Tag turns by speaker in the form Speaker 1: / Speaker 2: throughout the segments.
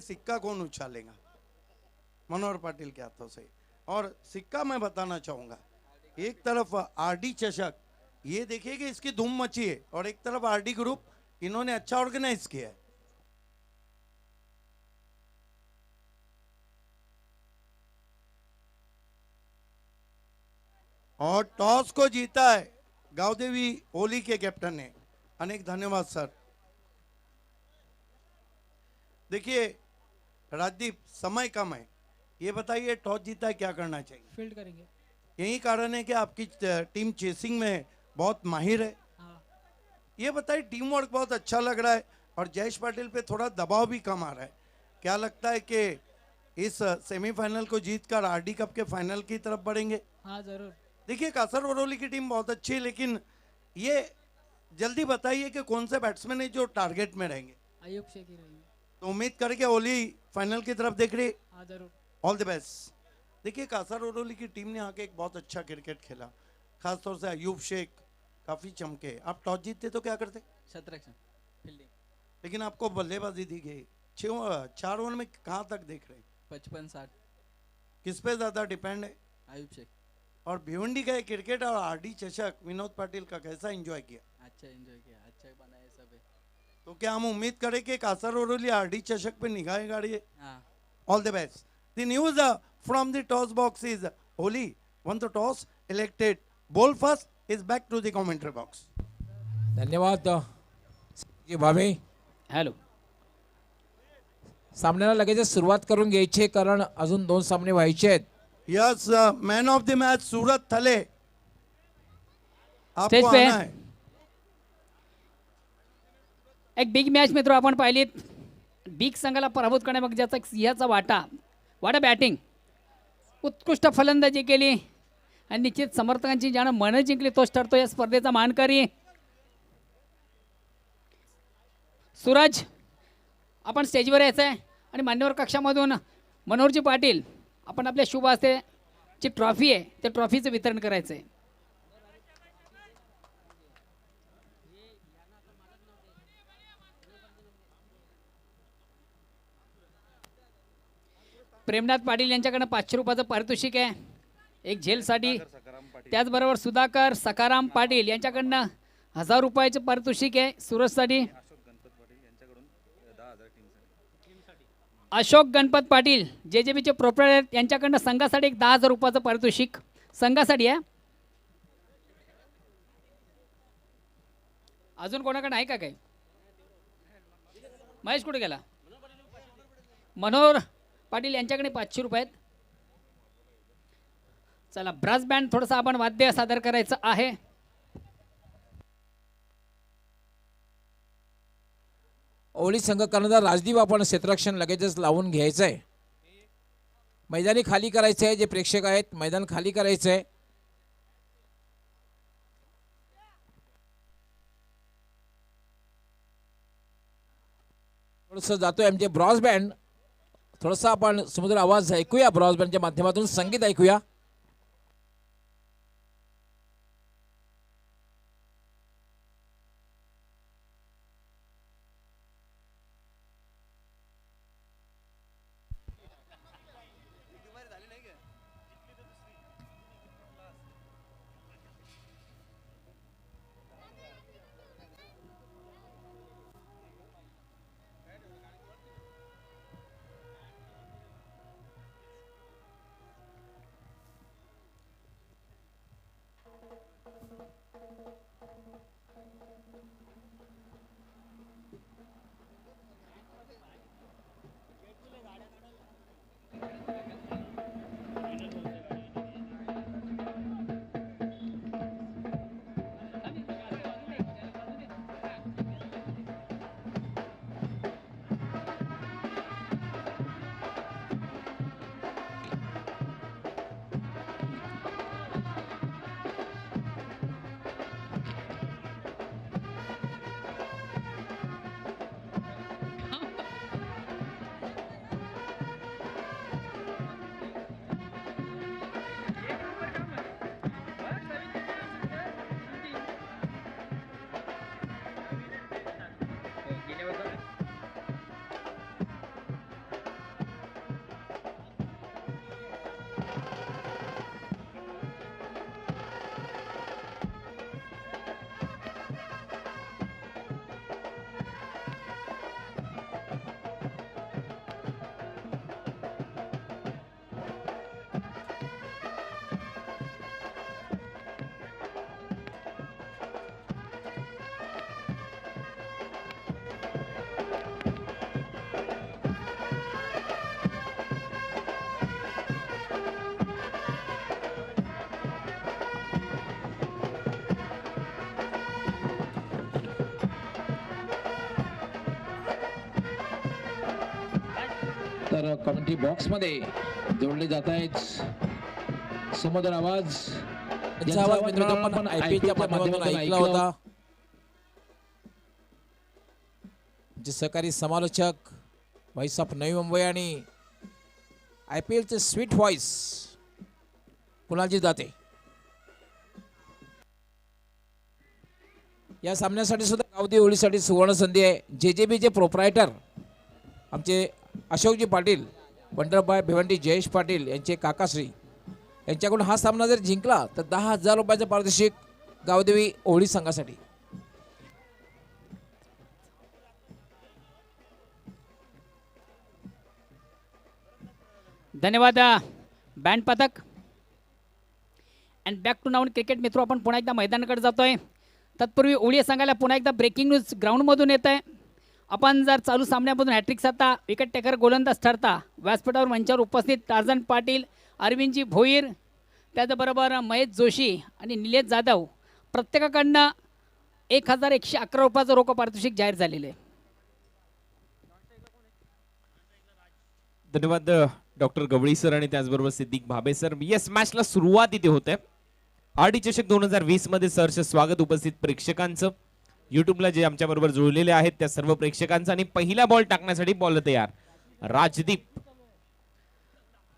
Speaker 1: सिक्का कौन उछालेगा? मनोहर पाटिल के हाथों से। और सिक्का मैं बताना चाहूंगा, एक तरफ आरडी चषक, ये देखिए कि इसकी धूम मची है, और एक तरफ आरडी ग्रुप, इन्होंने अच्छा ऑर्गेनाइज किया है। और टॉस को जीता है गावदेवी ओली के कैप्टन ने। अनेक धन्यवाद सर। देखिए राजदीप, समय कम है, ये बताइए टॉस जीता है क्या करना चाहिए?
Speaker 2: फील्ड करेंगे।
Speaker 1: यही कारण है कि आपकी टीम चेसिंग में बहुत माहिर है।
Speaker 2: हाँ।
Speaker 1: ये बताइए, टीम वर्क बहुत अच्छा लग रहा है और जयेश पाटिल पे थोड़ा दबाव भी कम आ रहा है। क्या लगता है कि इस सेमीफाइनल को जीतकर आरडी कप के फाइनल की तरफ बढ़ेंगे?
Speaker 2: हाँ जरूर।
Speaker 1: देखिए कासर वरोली की टीम बहुत अच्छी है, लेकिन ये जल्दी बताइए कि कौन से बैट्समैन है जो टारगेट में रहेंगे?
Speaker 2: अयूब शेख ही रहेंगे।
Speaker 1: तो उम्मीद करके ओली फाइनल की तरफ देख रही।
Speaker 2: हाँ जरूर।
Speaker 1: All the best. देखिए कासर वरोली की टीम ने आके एक बहुत अच्छा क्रिकेट खेला, खासतौर से अयूब शेख काफी चमके। आप टॉस जीतते तो क्या करते?
Speaker 2: शतरक्षण फील्डिंग।
Speaker 1: लेकिन आपको बल्लेबाजी दी गई, 4 ओवर में कहाँ तक देख रहे हैं?
Speaker 2: 55-60।
Speaker 1: किस पे ज्यादा डिपेंड है?
Speaker 2: अयूब शेख।
Speaker 1: और भिवंडी का क्रिकेट और आरडी चषक विनोद पाटिल का कैसा एंजॉय किया?
Speaker 2: अच्छा एंजॉय किया, अच्छा बनाया सब है।
Speaker 1: तो क्या हम उम्मीद करें कि कासर वरोली आरडी चषक पे निगाहें गाड़िए?
Speaker 2: हाँ।
Speaker 1: All the best. The news from the toss box is Oli won the toss, elected ball first, is back to the commentary box.
Speaker 3: धन्यवाद भावे.
Speaker 2: हॅलो.
Speaker 3: सामन्याला लगेच सुरुवात करून घ्यायची, कारण अजून 2 सामने व्हायचे आहेत.
Speaker 1: Yes, man of the match Surat थले,
Speaker 2: स्टेज
Speaker 1: आपको
Speaker 2: पे
Speaker 1: आना है.
Speaker 2: एक बिग मॅच मित्र आपण पाहिलीत. बिग संघाला पराभूत करण्यामागे ज्याचा एक सिंहाचा वाटा. वाटा बॅटिंग, उत्कृष्ट फलंदाजी केली आणि निश्चित समर्थकांची ज्यानं मनं जिंकली तोच ठरतो या स्पर्धेचा मानकरी. सूरज, आपण स्टेजवर यायचं आहे आणि मान्यवर कक्षामधून मनोहरजी पाटील आपण आपल्या शुभ हस्ते जी ट्रॉफी आहे त्या ट्रॉफीचं वितरण करायचं आहे. प्रेमनाथ पाटील यांच्याकडनं 500 रुपयाचं पारितोषिक आहे एक झेलसाठी. त्याचबरोबर सुधाकर सकाराम पाटील यांच्याकडनं 1000 रुपयाचं पारितोषिक आहे सूरजसाठी. अशोक गणपत पाटील जेजेबीचे प्रोप्रायटर यांच्याकडनं संघासाठी एक 10,000 रुपयाचं पारितोषिक संघासाठी आहे. अजून कोणाकडे आहे का काही? महेश कुठे गेला? मनोहर पाटील यांच्याकडे 500 रुपये आहेत. चला ब्रास बँड थोडंसं आपण वाद्य सादर करायचं आहे.
Speaker 3: ओली संघ कर्णधार राजदीप आपण क्षेत्ररक्षण लगेचच लावून घ्यायचं आहे. मैदानी खाली करायचं आहे, जे प्रेक्षक आहेत मैदान खाली करायचं आहे. थोडंसं जातोय आमचे ब्रॉस बँड, थोडासा आपण सुमधुर आवाज ऐकूया, ब्रॉस बँडच्या माध्यमातून संगीत ऐकूया. तर कमेंट्री बॉक्स मध्ये जोडले जात आहेत समोर आवाज
Speaker 4: त्यांचा आवाज मित्रांनो आपण IPL च्या माध्यमातून ऐकला होता. जे सहकारी समालोचक व्हॉइस ऑफ नवी मुंबई आणि IPL चे स्वीट व्हॉइस कुणालजी दाते या सामन्यासाठी सुद्धा गावदी ओळीसाठी सुवर्ण संधी आहे. JJB चे प्रोप्रायटर आमचे अशोकजी पाटील, वंडरबाय भिवंडी जयेश पाटील यांचे काकाश्री यांच्याकडून हा सामना जर जिंकला तर 10,000 रुपयाचं पारितोषिक गावदेवी ओळी संघासाठी.
Speaker 2: धन्यवाद बँड पथक. And back to now cricket मित्र, आपण पुन्हा एकदा मैदानाकडे जातोय. तत्पूर्वी ओळी सांगायला पुन्हा एकदा ब्रेकिंग न्यूज ग्राउंडमधून येत आहे. आपण जर चालू सामन्यामधून हॅट्रिक साधता, विकेट टेकर गोलंदाज ठरता, व्यासपीठावर मंचावर उपस्थित टार्झन पाटील, अरविंदजी भोईर, त्याचबरोबर महेश जोशी आणि निलेश जाधव प्रत्येकाकडनं 1,111 रुपयाचं रोख पारितोषिक जाहीर झालेलं आहे.
Speaker 5: धन्यवाद डॉक्टर गवळी सर आणि त्याचबरोबर सिद्दीक भाबे सर. येस, मॅचला सुरुवात इथे होते. RD चषक 2020 मध्ये सहर्ष स्वागत उपस्थित प्रेक्षकांचं, युट्यूबला जे आमच्या बरोबर जुळलेले आहेत त्या सर्व प्रेक्षकांचं. आणि पहिला बॉल टाकण्यासाठी बॉल तयार राजदीप.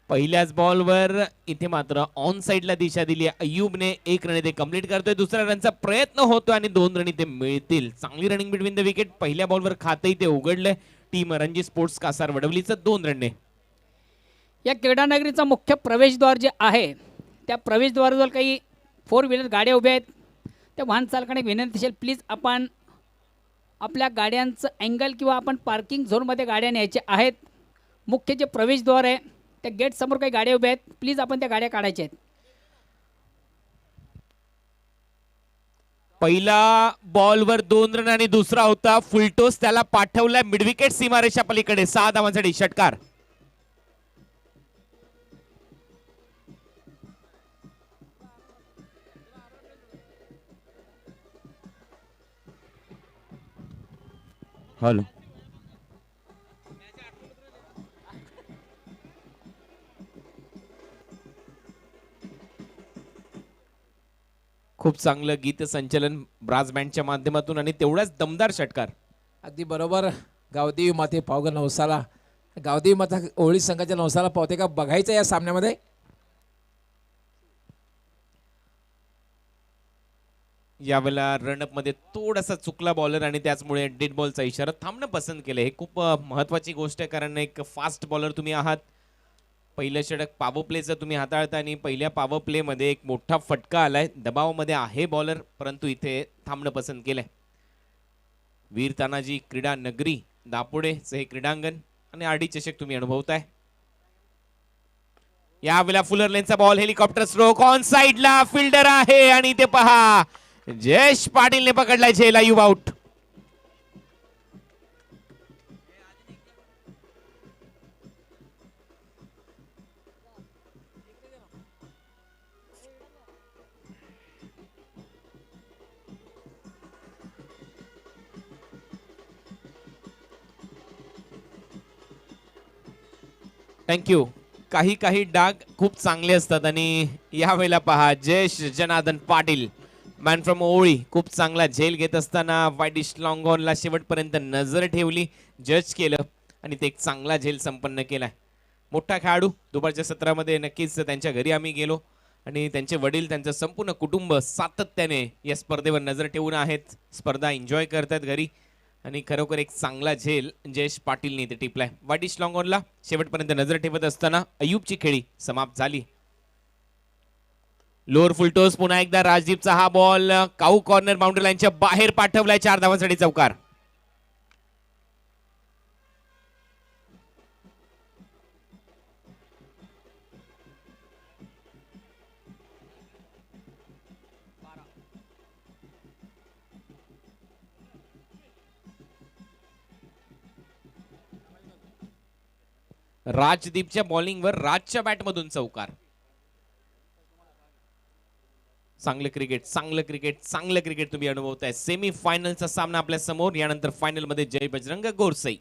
Speaker 5: पहिल्याच बॉलवर इथे मात्र ऑन साइडला दिशा दिली. अय्यूबने 1 रन इथे कंप्लीट करतोय. दुसऱ्या रनचा प्रयत्न होतोय आणि 2 रन इथे मिळतील. चांगली रनिंग बिटवीन द विकेट. पहिल्या बॉलवर खातं इथे उघडलंय टीम रणजी स्पोर्ट्स कासार वडवलीचं 2 रनने.
Speaker 2: या क्रीडानगरीचा मुख्य प्रवेशद्वार जे आहे त्या प्रवेशद्वाराजवळ काही 4 व्हीलर गाड्या उभ्या आहेत. त्या वाहन चालकाने विनंती असेल, प्लीज आपण आपल्या गाड्यांचं अँगल किंवा आपण पार्किंग झोनमध्ये गाड्या न्यायच्या आहेत. मुख्य जे प्रवेशद्वार आहे त्या गेट समोर काही गाड्या उभ्या आहेत, प्लीज आपण त्या गाड्या काढायच्या आहेत.
Speaker 5: पहिला बॉलवर 2 रन आणि दुसरा होता फुलटोस, त्याला पाठवलाय मिडविकेट सीमारेषा पलीकडे. 6 धावांसाठी षटकार. हॅलो, खूप चांगलं गीत संचलन ब्रास बँडच्या माध्यमातून आणि तेवढाच दमदार षटकार.
Speaker 4: अगदी बरोबर. गावदेवी माते पावग नवसाला, गावदेवी माता ओळी संघाच्या नवसाला पावते का बघायचं या सामन्यामध्ये.
Speaker 5: यावेळेला रनअप मध्ये थोडासा चुकला बॉलर आणि त्याचमुळे डेड बॉलचा इशारा. थांबणं पसंत केलं. हे खूप महत्वाची गोष्ट आहे, कारण एक फास्ट बॉलर तुम्ही आहात. पहिलं षटक पॉवर प्लेचं तुम्ही हाताळता आणि पहिल्या पॉवर प्ले मध्ये एक मोठा फटका आलाय. दबावामध्ये आहे बॉलर, परंतु इथे थांबणं पसंत केलंय. वीर तानाजी क्रीडा नगरी दापोडेचं हे क्रीडांगण आणि RD चषक तुम्ही अनुभवताय. यावेळेला फुलर लेनचा बॉल, हेलिकॉप्टर स्ट्रोक ऑन साइडला, फिल्डर आहे आणि ते पहा जयेश पाटीलने पकडलाय झेल. अय्यूब आउट. थँक्यू. काही काही डाग खूप चांगले असतात आणि यावेळेला पहा जयेश जनार्दन पाटील, मॅन फ्रॉम ओळी, खूप चांगला झेल घेत असताना वाईडिश लॉंग ऑनला शेवटपर्यंत नजर ठेवली, जज केलं आणि ते एक चांगला झेल संपन्न केलाय. मोठा खेळाडू. दुपारच्या सत्रामध्ये नक्कीच त्यांच्या घरी आम्ही गेलो आणि त्यांचे वडील, त्यांचं संपूर्ण कुटुंब सातत्याने या स्पर्धेवर नजर ठेवून आहेत. स्पर्धा एन्जॉय करतात घरी आणि खरोखर एक चांगला झेल जयेश पाटीलने इथे टिपलाय. वाईडिश लॉंग ऑनला शेवटपर्यंत नजर ठेवत असताना अय्यूबची खेळी समाप्त झाली. Lower full toss. पुन्हा एकदा राजदीपचा हा बॉल काऊ कॉर्नर बाउंड्री लाईनच्या बाहेर पाठवलाय. 4 धावांसाठी चौकार. राजदीपच्या बॉलिंगवर राजच्या बॅटमधून चौकार. चांगलं क्रिकेट, चांगलं क्रिकेट, चांगलं क्रिकेट तुम्ही अनुभवताय. सेमी फायनलचा सामना आपल्या समोर. यानंतर फायनल मध्ये जय बजरंग गोरसई.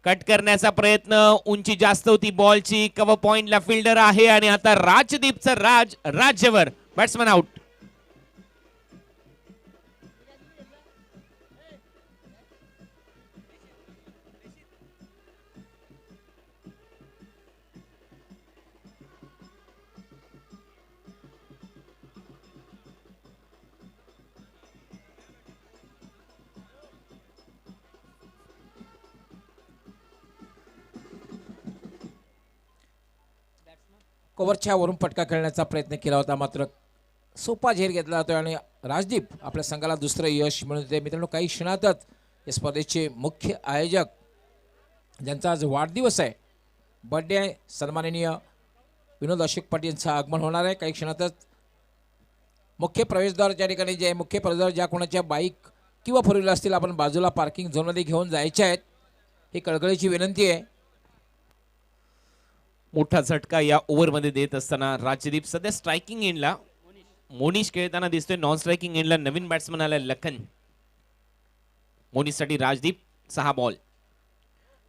Speaker 5: कट करण्याचा प्रयत्न, उंची जास्त होती बॉलची, कव्हर पॉइंटला फिल्डर आहे आणि आता राजदीपचा राज्यवर बॅट्समन आउट.
Speaker 3: कव्हरच्या वरून फटका खेळण्याचा प्रयत्न केला होता, मात्र सोपा झेल घेतला जातोय आणि राजदीप आपल्या संघाला दुसरं यश मिळवून देते. मित्रांनो, काही क्षणातच या स्पर्धेचे मुख्य आयोजक, ज्यांचा आज वाढदिवस आहे, बर्थडे आहे, सन्माननीय विनोद अशोक पाटील यांचं आगमन होणार आहे. काही क्षणातच मुख्य प्रवेशद्वार ज्या ठिकाणी जे मुख्य प्रवेशद्वार ज्या कोणाच्या बाईक किंवा फोर व्हीलर असतील आपण बाजूला पार्किंग झोनमध्ये घेऊन जायचे आहेत, ही कळकळीची विनंती आहे.
Speaker 5: मोठा झटका या ओव्हरमध्ये देत असताना राजदीप सध्या स्ट्रायकिंग एंडला, मोनिश खेळताना दिसतोय. नॉन स्ट्रायकिंग एंडला नवीन बॅट्समन आलाय लखन. मोनिशसाठी Rajdeep 6 ball.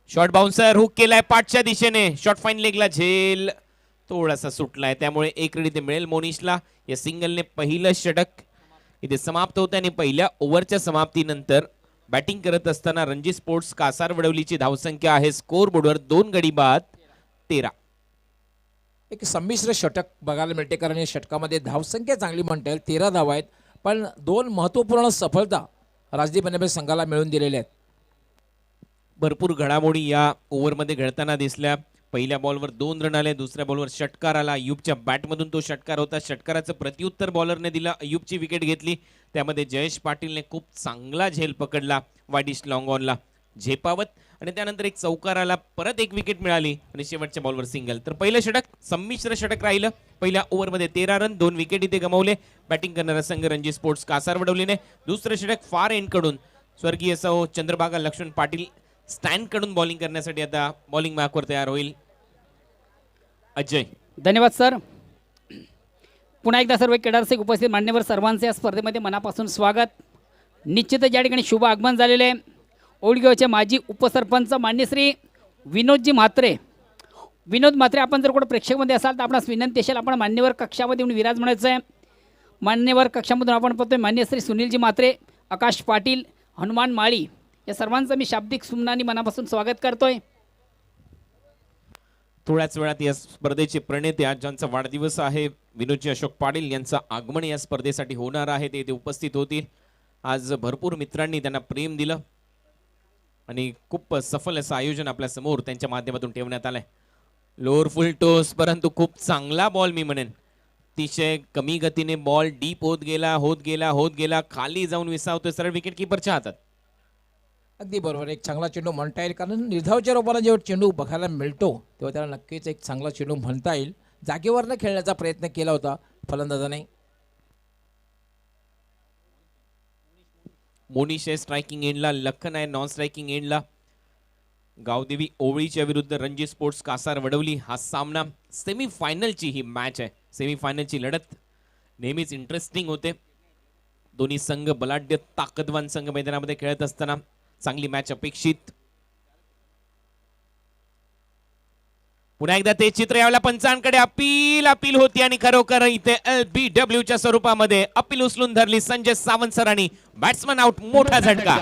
Speaker 5: Short bouncer hook केलाय पाठच्या दिशेने, शॉर्ट फाईन लेगला झेल थोडासा सुटलाय, त्यामुळे 1 रन इथे मिळेल मोनिशला. या सिंगलने पहिलं षटक इथे समाप्त होतं आणि पहिल्या ओव्हरच्या समाप्तीनंतर बॅटिंग करत असताना रणजी स्पोर्ट्स कासारवडवलीची धावसंख्या आहे स्कोर बोर्डवर 2 गडी बाद 13.
Speaker 3: एक संमिश्र षटक बघायला मिळते, कारण या षटकामध्ये धावसंख्या चांगली म्हणता येईल, 13 धावा आहेत, पण 2 महत्त्वपूर्ण सफलता राजदीप यांनी संघाला मिळवून दिलेल्या आहेत.
Speaker 5: भरपूर घडामोडी या ओव्हरमध्ये घडताना दिसल्या. पहिल्या बॉलवर 2 रन आले, दुसऱ्या बॉलवर षटकार आला. अय्यूबच्या बॅटमधून तो षटकार होता, षटकाराचं प्रत्युत्तर बॉलरने दिलं, अय्यूबची विकेट घेतली. त्यामध्ये जयेश पाटीलने खूप चांगला झेल पकडला वाईडिश लॉंग ऑनला झेपावत, आणि त्यानंतर एक चौकार आला, परत 1 विकेट मिळाली आणि शेवटच्या बॉलवर सिंगल. तर पहिलं षटक संमिश्र षटक राहिलं. पहिल्या ओव्हरमध्ये 13 रन, 2 विकेट इथे गमावले बॅटिंग करणारा संघ रणजी स्पोर्ट्स कासारवडवलीने. दुसरं षटक फार एंड कडून स्वर्गीय सौ चंद्रभागा लक्ष्मण पाटील स्टँड कडून बॉलिंग करण्यासाठी आता बॉलिंग मॅकवर तयार होईल अजय.
Speaker 2: धन्यवाद सर. पुन्हा एकदा सर्व क्रीडारसिक उपस्थित मान्यवर सर्वांचे या स्पर्धेमध्ये मनापासून स्वागत. निश्चितच या ठिकाणी शुभ आगमन झालेले ओळगावचे माजी उपसरपंच मान्य श्री विनोदजी म्हात्रे. विनोद म्हात्रे, आपण जर कुठं प्रेक्षकमध्ये असाल तर आपणास विनंती असेल, आपण मान्यवर कक्षामध्ये येऊन विराज म्हणायचं आहे. मान्यवर कक्षामधून आपण पाहतोय मान्य श्री सुनीलजी म्हात्रे, आकाश पाटील, हनुमान माळी, या सर्वांचं मी शाब्दिक सुमनानी मनापासून स्वागत करतोय.
Speaker 5: थोड्याच वेळात या स्पर्धेचे प्रणेते, आज ज्यांचा वाढदिवस आहे विनोदजी अशोक पाटील, यांचं आगमन या स्पर्धेसाठी होणार आहे, ते इथे उपस्थित होतील. आज भरपूर मित्रांनी त्यांना प्रेम दिलं आणि खूप सफल असं आयोजन आपल्या समोर त्यांच्या माध्यमातून ठेवण्यात आलंय. लोअर फुल टोस, परंतु खूप चांगला बॉल मी म्हणेन. अतिशय कमी गतीने बॉल डीप होत गेला, खाली जाऊन विसावतोय सरळ विकेट किपरच्या हातात.
Speaker 3: अगदी बरोबर, एक चांगला चेंडू म्हणता येईल, कारण निर्धावच्या रूपाने जेव्हा चेंडू बघायला मिळतो तेव्हा त्याला नक्कीच एक चांगला चेंडू म्हणता येईल. जागेवरनं खेळण्याचा प्रयत्न केला होता फलंदाजाने.
Speaker 5: मोनिश आहे स्ट्रायकिंग एंडला, लखन आहे नॉन स्ट्रायकिंग एंडला. गावदेवी ओवळीच्या विरुद्ध रणजी स्पोर्ट्स कासारवडवली हा सामना. सेमीफायनलची ही मॅच आहे. सेमीफायनलची लढत नेहमीच इंटरेस्टिंग होते. दोन्ही संघ बलाढ्य ताकदवान संघ मैदानामध्ये खेळत असताना चांगली मॅच अपेक्षित. पुन्हा एकदा ते चित्र यावेळेला पंचांकडे अपील होती आणि खरोखर इथे LBWच्या स्वरूपामध्ये अपील उचलून धरली संजय सावंत सरांनी. बॅट्समन आउट, मोठा झटका.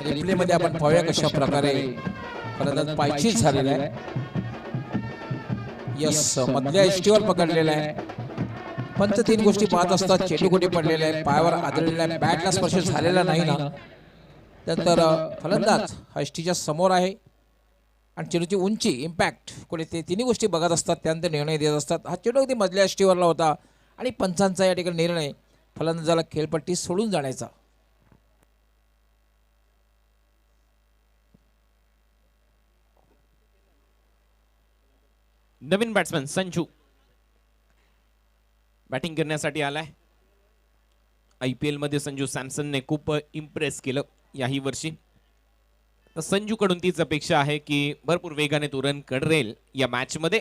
Speaker 3: रिप्लेमध्ये आपण पाहूया कशा प्रकारे फलंदाज पायचीत झालेला आहे. यस, मधल्या एसटीवर पकडलेला आहे. पंच 3 गोष्टी पाहत असतात, चेंडू कुठे पडलेला आहे, पायावर आदळलेला आहे, बॅटला स्पर्श झालेला नाही ना, त्यानंतर फलंदाज हा एसटीच्या समोर आहे आणि चेंडूची उंची, इम्पॅक्ट कुठे, ते 3 गोष्टी बघत असतात, त्यानंतर निर्णय देत असतात. हा चेंडू अगदी मधल्या एसटीवरला होता आणि पंचांचा या ठिकाणी निर्णय फलंदाजाला खेळपट्टी सोडून जाण्याचा.
Speaker 5: नवीन बॅट्समन संजू बॅटिंग करण्यासाठी आलाय. IPL मध्ये संजू सॅमसनने खूप इम्प्रेस केलं याही वर्षी. तर संजूकडून तीच अपेक्षा आहे की भरपूर वेगाने तो रन करेल या मॅच मध्ये.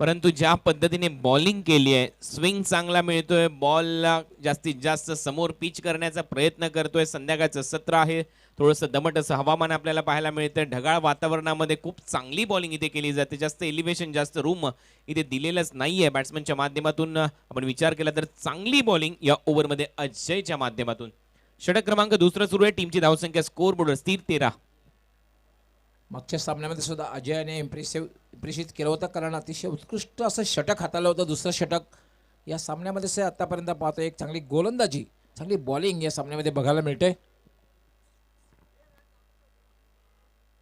Speaker 5: परंतु ज्या पद्धतीने बॉलिंग केली आहे, स्विंग चांगला मिळतोय, बॉलला जास्तीत जास्त समोर पिच करण्याचा प्रयत्न करतोय. संध्याकाळचं सत्र आहे, थोडंसं दमट असं हवामान आपल्याला पाहायला मिळतंय. ढगाळ वातावरणामध्ये खूप चांगली बॉलिंग इथे केली जाते. जास्त एलिव्हेशन, जास्त रूम इथे दिलेलंच नाहीये बॅट्समनच्या माध्यमातून. आपण विचार केला तर चांगली बॉलिंग या ओव्हरमध्ये अजयच्या माध्यमातून. षटक क्रमांक दुसरा सुरू आहे. टीमची धावसंख्या स्कोर बोर्डवर स्थिर 13.
Speaker 3: मागच्या सामन्यामध्ये सुद्धा अजयने इम्प्रेसित केलं होतं, कारण अतिशय उत्कृष्ट असं षटक हाताळलं होतं. दुसरं षटक या सामन्यामध्ये आतापर्यंत पाहतो. एक चांगली गोलंदाजी, चांगली बॉलिंग या सामन्यामध्ये बघायला मिळते.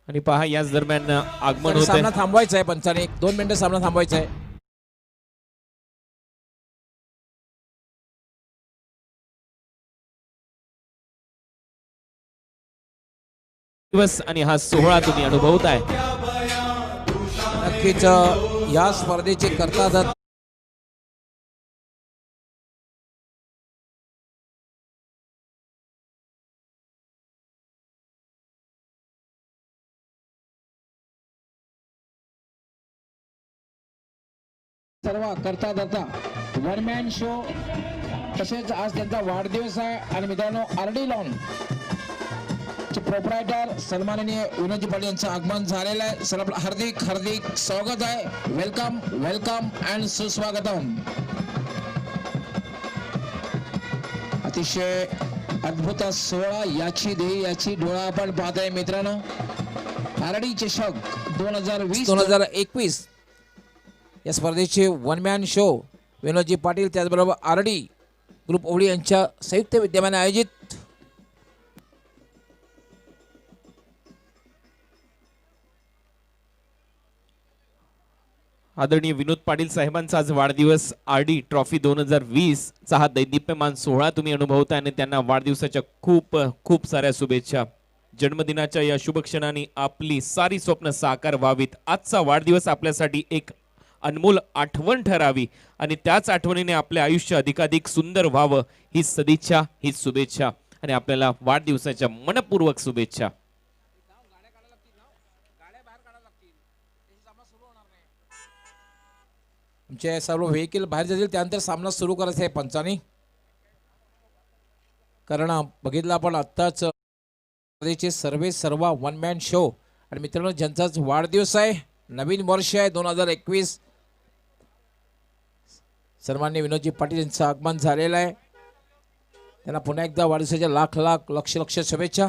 Speaker 5: आणि पहा याच दरम्यान आगमन होते.
Speaker 3: सामना थांबवायचा आहे पंचाने. 2 मिनिटं सामना थांबवायचा आहे.
Speaker 5: दिवस आणि हा सोहळा तुम्ही अनुभवताय.
Speaker 3: नक्कीच या स्पर्धेचे कर्ता
Speaker 4: सर्व करता धरता वन मॅन शो, तसेच आज त्यांचा वाढदिवस आहे. आणि मित्रांनो, आरडी लॉन चे प्रोप्रायटर सन्माननीय विनोदजी पाटील यांचं आगमन झालेलं आहे. सर आपलं हार्दिक हार्दिक स्वागत आहे. वेलकम वेलकम अँड सुस्वागतम. अतिशय अद्भुत सोहळा, याची देही याची डोळा आपण पाहतोय मित्रांनो. आरडी चषक
Speaker 3: 2021 या स्पर्धेचे वन मॅन शो विनोदजी पाटील, त्याचबरोबर आरडी ग्रुप ओवळी यांच्या संयुक्त विद्यमाने आयोजित.
Speaker 5: आदरणीय विनोद पाटील साहेबांचा आज वाढदिवस. आरडी ट्रॉफी 2020 चा हा दैदिप्यमान सोहळा तुम्ही अनुभवताय आणि त्यांना वाढदिवसाच्या खूप खूप साऱ्या शुभेच्छा. जन्मदिनाच्या या शुभ क्षणाने आपली सारी स्वप्न साकार व्हावीत. आजचा वाढदिवस आपल्यासाठी एक अनमोल आठवण ठरावी आणि त्याच आठवणीने आपले आयुष्य अधिकाधिक सुंदर व्हावं, ही सदिच्छा, ही शुभेच्छा आणि आपल्याला वाढदिवसाच्या मनपूर्वक शुभेच्छा.
Speaker 3: आमचे सर्व व्हेकल बाहेर जातील, त्यानंतर सामना सुरू करायचा आहे पंचांनी. कारण बघितलं आपण आत्ताच स्पर्धेचे सर्व वन मॅन शो. आणि मित्रांनो, ज्यांचाच वाढदिवस आहे, नवीन वर्ष आहे 2021, सन्माननीय विनोदजी पाटील यांचं आगमन झालेलं आहे. त्यांना पुन्हा एकदा वाढदिवसाच्या लाख लाख लक्ष लक्ष शुभेच्छा.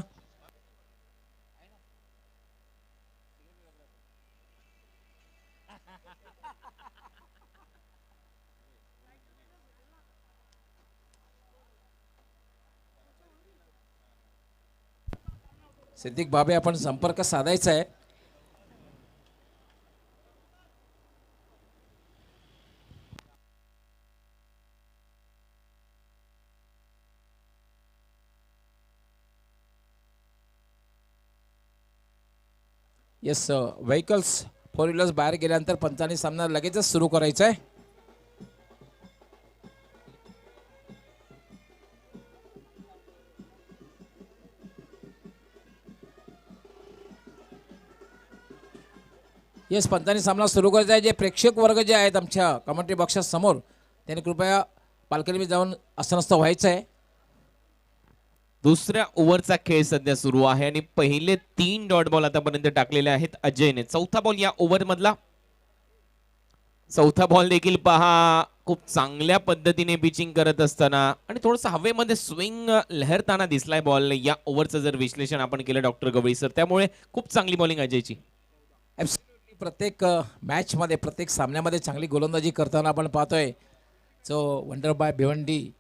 Speaker 3: सिद्दीक बाबे, आपण संपर्क साधायचा आहे. येस, व्हेकल्स 4 व्हीलर्स बाहेर गेल्यानंतर पंचांनी सामना लगेचच सुरू करायचा आहे. येस, पंचांनी सामना सुरू करायचा आहे. जे प्रेक्षक वर्ग जे आहेत आमच्या कमेंट्री बॉक्सच्या समोर, त्यांनी कृपया पालखीने जाऊन असं व्हायचं आहे.
Speaker 5: दुसऱ्या ओव्हरचा खेळ सध्या सुरू आहे आणि पहिले 3 डॉट बॉल आतापर्यंत टाकलेले आहेत अजयने. चौथा बॉल या ओव्हर मधला. चौथा बॉल देखील पहा खूप चांगल्या पद्धतीने पिचिंग करत असताना आणि थोडंसं हवेमध्ये स्विंग लहरताना दिसलाय बॉल या ओव्हरचं जर विश्लेषण आपण केलं डॉक्टर गवळी सर, त्यामुळे खूप चांगली बॉलिंग अजयची.
Speaker 3: प्रत्येक मॅचमध्ये, प्रत्येक सामन्यामध्ये चांगली गोलंदाजी करताना आपण पाहतोय. जो वंडरबाय भिवंडी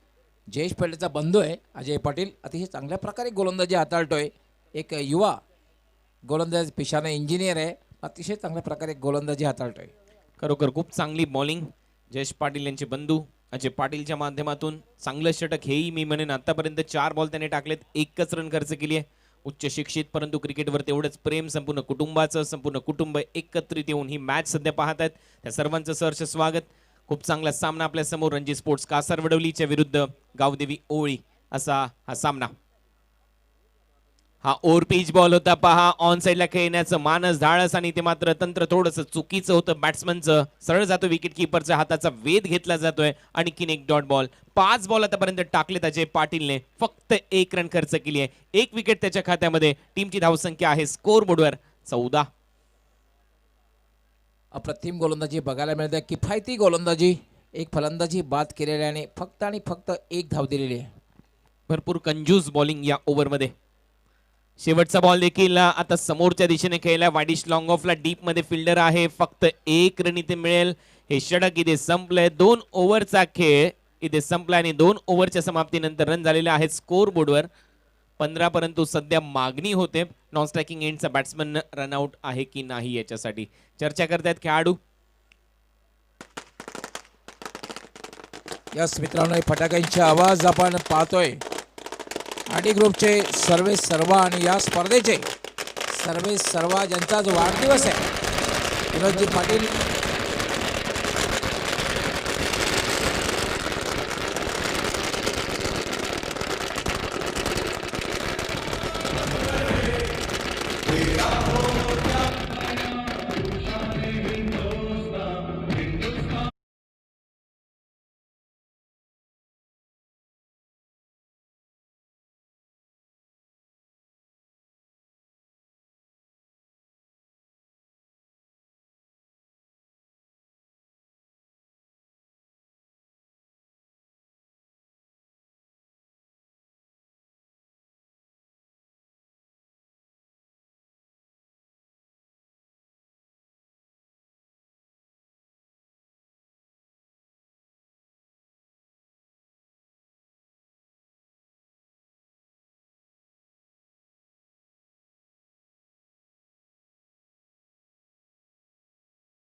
Speaker 3: जयेश पेलेचा बंधू आहे अजय पाटील, अतिशय चांगल्या प्रकारे गोलंदाजी हाताळतोय. एक युवा गोलंदाज, पेशाने इंजिनियर आहे, अतिशय चांगल्या प्रकारे गोलंदाजी हाताळतोय.
Speaker 5: खरोखर खूप चांगली बॉलिंग जयेश पाटील यांचे बंधू अजय पाटीलच्या माध्यमातून. चांगलं षटक हेही मी म्हणेन. आतापर्यंत 4 बॉल त्याने टाकलेत, 1च रन खर्च केली आहे. उच्च शिक्षित परंतु क्रिकेटवर तेवढंच प्रेम, संपूर्ण कुटुंबाचं, संपूर्ण कुटुंब एकत्रित येऊन ही मॅच सध्या पाहत आहेत. त्या सर्वांचं सहर्ष स्वागत. खूप चांगला सामना आपल्या समोर. रणजी स्पोर्ट्स कासारवडवलीच्या विरुद्ध गावदेवी ओवळी असा हा सामना. हा ओव्हर पिच बॉल होता पहा, ऑन साईडला खेळण्याचं मानस धाडस आणि ते मात्र तंत्र थोडंसं चुकीचं होतं बॅट्समनचं. सरळ जातो विकेट किपरच्या हाताचा वेध घेतला जातोय. आणखीन एक डॉट बॉल. 5 बॉल आतापर्यंत टाकलेत अजय पाटीलने. फक्त 1 रन खर्च केली आहे. 1 विकेट त्याच्या खात्यामध्ये. टीमची धावसंख्या आहे स्कोर बोर्डवर 14.
Speaker 3: अप्रतिम गोलंदाजी बघायला मिळते, किफायती गोलंदाजी. एक फलंदाजी बाद केलेल्याने फक्त आणि फक्त 1 धाव दिलेली आहे.
Speaker 5: भरपूर कंजूस बॉलिंग या ओव्हरमध्ये. शेवटचा बॉल देखील आता समोरच्या दिशेने खेळला. वाडिश लॉंग ऑफला डीप मध्ये फिल्डर आहे. फक्त 1 रन इथे मिळेल. हे षटक इथे संपलंय. 2 ओव्हरचा खेळ इथे संपला आणि 2 ओव्हरच्या समाप्तीनंतर रन झालेले आहेत स्कोर बोर्डवर 15. परंतु सध्या मागणी होते नॉन स्ट्रायकिंग एंडचा बॅट्समन रनआउट आहे की नाही याच्यासाठी चर्चा करतायत खेळाडू.
Speaker 3: यस मित्रांनो, फटाक्यांचे आवाज आपण पाहतोय. आडी ग्रुपचे सर्वे सर्वा आणि या स्पर्धेचे सर्वे सर्वा ज्यांचा जो वाढदिवस आहे विनोदजी पाटील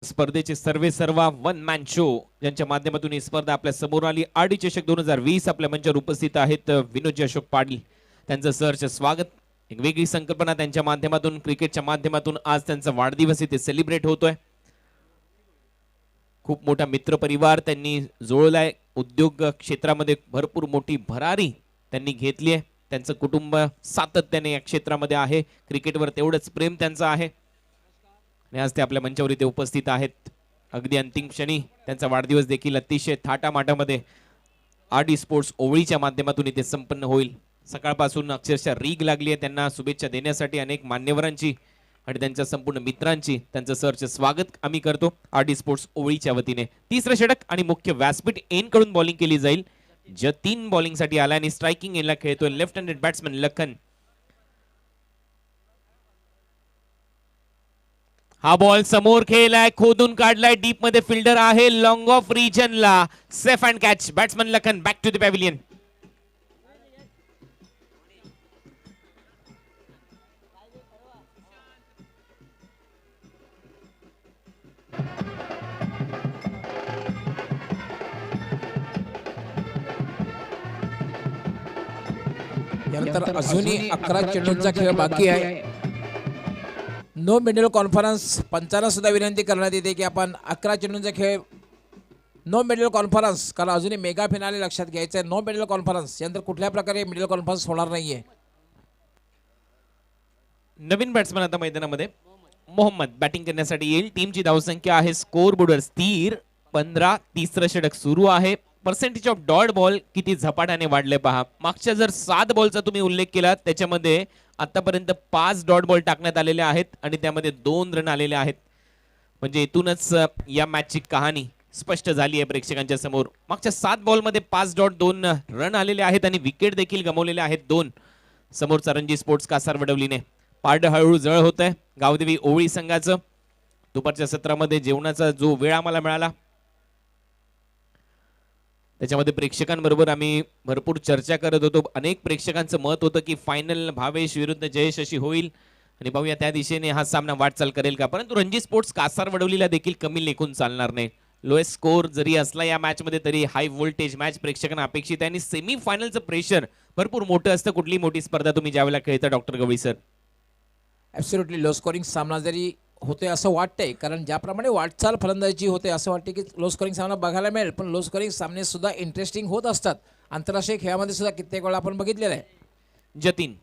Speaker 5: स्पर्धेचे सर्वे सर्वा वन मॅन शो ज्यांच्या माध्यमातून ही स्पर्धा आपल्या समोर आली. आडी चषक 2020 आपल्या मंचावर उपस्थित आहेत विनोदजी अशोक पाटील. त्यांचं सहर्ष स्वागत. एक वेगळी संकल्पना त्यांच्या माध्यमातून क्रिकेटच्या माध्यमातून आज त्यांचा वाढदिवस इथे सेलिब्रेट होतोय. खूप मोठा मित्र परिवार त्यांनी जोडलाय. उद्योग क्षेत्रामध्ये भरपूर मोठी भरारी त्यांनी घेतली आहे. त्यांचं कुटुंब सातत्याने या क्षेत्रामध्ये आहे. क्रिकेटवर तेवढंच प्रेम त्यांचं आहे आणि आज ते आपल्या मंचावर इथे उपस्थित आहेत. अगदी अंतिम क्षणी त्यांचा वाढदिवस देखील अतिशय थाटामाटामध्ये आरडी स्पोर्ट्स ओवळीच्या माध्यमातून इथे संपन्न होईल. सकाळपासून अक्षरशः रीग लागली आहे त्यांना शुभेच्छा देण्यासाठी. अनेक मान्यवरांची आणि त्यांच्या संपूर्ण मित्रांची त्यांचं सहर्ष स्वागत आम्ही करतो आरडी स्पोर्ट्स ओवळीच्या वतीने. तिसरं षटक आणि मुख्य व्यासपीठ एन कडून बॉलिंग केली जाईल. 3 बॉलिंग साठी आला आणि स्ट्रायकिंग एनला खेळतोय लेफ्ट हँडेड बॅट्समन लखन. हा बॉल समोर खेळलाय, खोदून काढलाय. डीप मध्ये फिल्डर आहे. लॉंग ऑफ रिजनला safe and catch. Batsman Lakhan back to the pavilion.
Speaker 3: यानंतर अजूनही 11 चेंडूंचा खेळ बाकी आहे. No middle conference. पंचांना सुद्धा विनंती करण्यात येते की आपण 11 चेंडूंचा खेळ नो मिडल कॉन्फरन्स, कारण अजूनही मेगा फिनाले लक्षात घ्यायचं आहे. नो मिडल कॉन्फरन्स यानंतर कुठल्या प्रकारे मिडल कॉन्फरन्स होणार नाहीये.
Speaker 5: नवीन बॅट्समन आता मैदानामध्ये मोहम्मद बॅटिंग करण्यासाठी येईल. टीमची धावसंख्या आहे स्कोर बोर्डवर स्थिर 15. तिसरं षटक सुरू आहे. पर्सेंटेज ऑफ डॉट बॉल किती झपाट्याने वाढले पहा. मागच्या जर 7 बॉलचा तुम्ही उल्लेख केला त्याच्यामध्ये आतापर्यंत 5 डॉट बॉल टाकण्यात आलेले आहेत आणि त्यामध्ये 2 रन आलेले आहेत. म्हणजे इथूनच या मॅचची कहाणी स्पष्ट झाली आहे प्रेक्षकांच्या समोर. मागच्या 7 बॉलमध्ये 5 डॉट 2 रन आलेले आहेत आणि विकेट देखील गमावलेले आहेत 2. समोरचा रणजी स्पोर्ट्स कासार वडवलीने. पारड हळूहळू जळ होत आहे गावदेवी ओवळी संघाचं. दुपारच्या सत्रामध्ये जेवणाचा जो वेळ आम्हाला मिळाला त्याच्यामध्ये प्रेक्षकांबरोबर आम्ही भरपूर चर्चा करत होतो. अनेक प्रेक्षकांचं मत होतं की फायनल भावेश विरुद्ध जयेश अशी होईल आणि पाहूया त्या दिशेने हा सामना वाटचाल करेल का. परंतु रणजी स्पोर्ट्स कासार वडवलीला देखील कमी लेखून चालणार नाही. लोएस्ट स्कोर जरी असला या मॅच मध्ये तरी हाय व्होल्टेज मॅच प्रेक्षकांना अपेक्षित आहे आणि सेमी फायनलचं प्रेशर भरपूर मोठं असतं. कुठली मोठी स्पर्धा तुम्ही ज्यावेळेला खेळता डॉक्टर गवळी सर.
Speaker 3: ॲब्सोल्युटली लो स्कोरिंग सामना जरी होते असं वाटतंय, कारण ज्याप्रमाणे वाटचाल फलंदाजी होते असं वाटते की लो स्कोरिंग सामना बघायला मिळेल, पण लो स्कोरिंग सामने सुद्धा इंटरेस्टिंग होत असतात. आंतरराष्ट्रीय खेळामध्ये सुद्धा कित्येक वेळा आपण बघितलेलं आहे.
Speaker 5: जतीन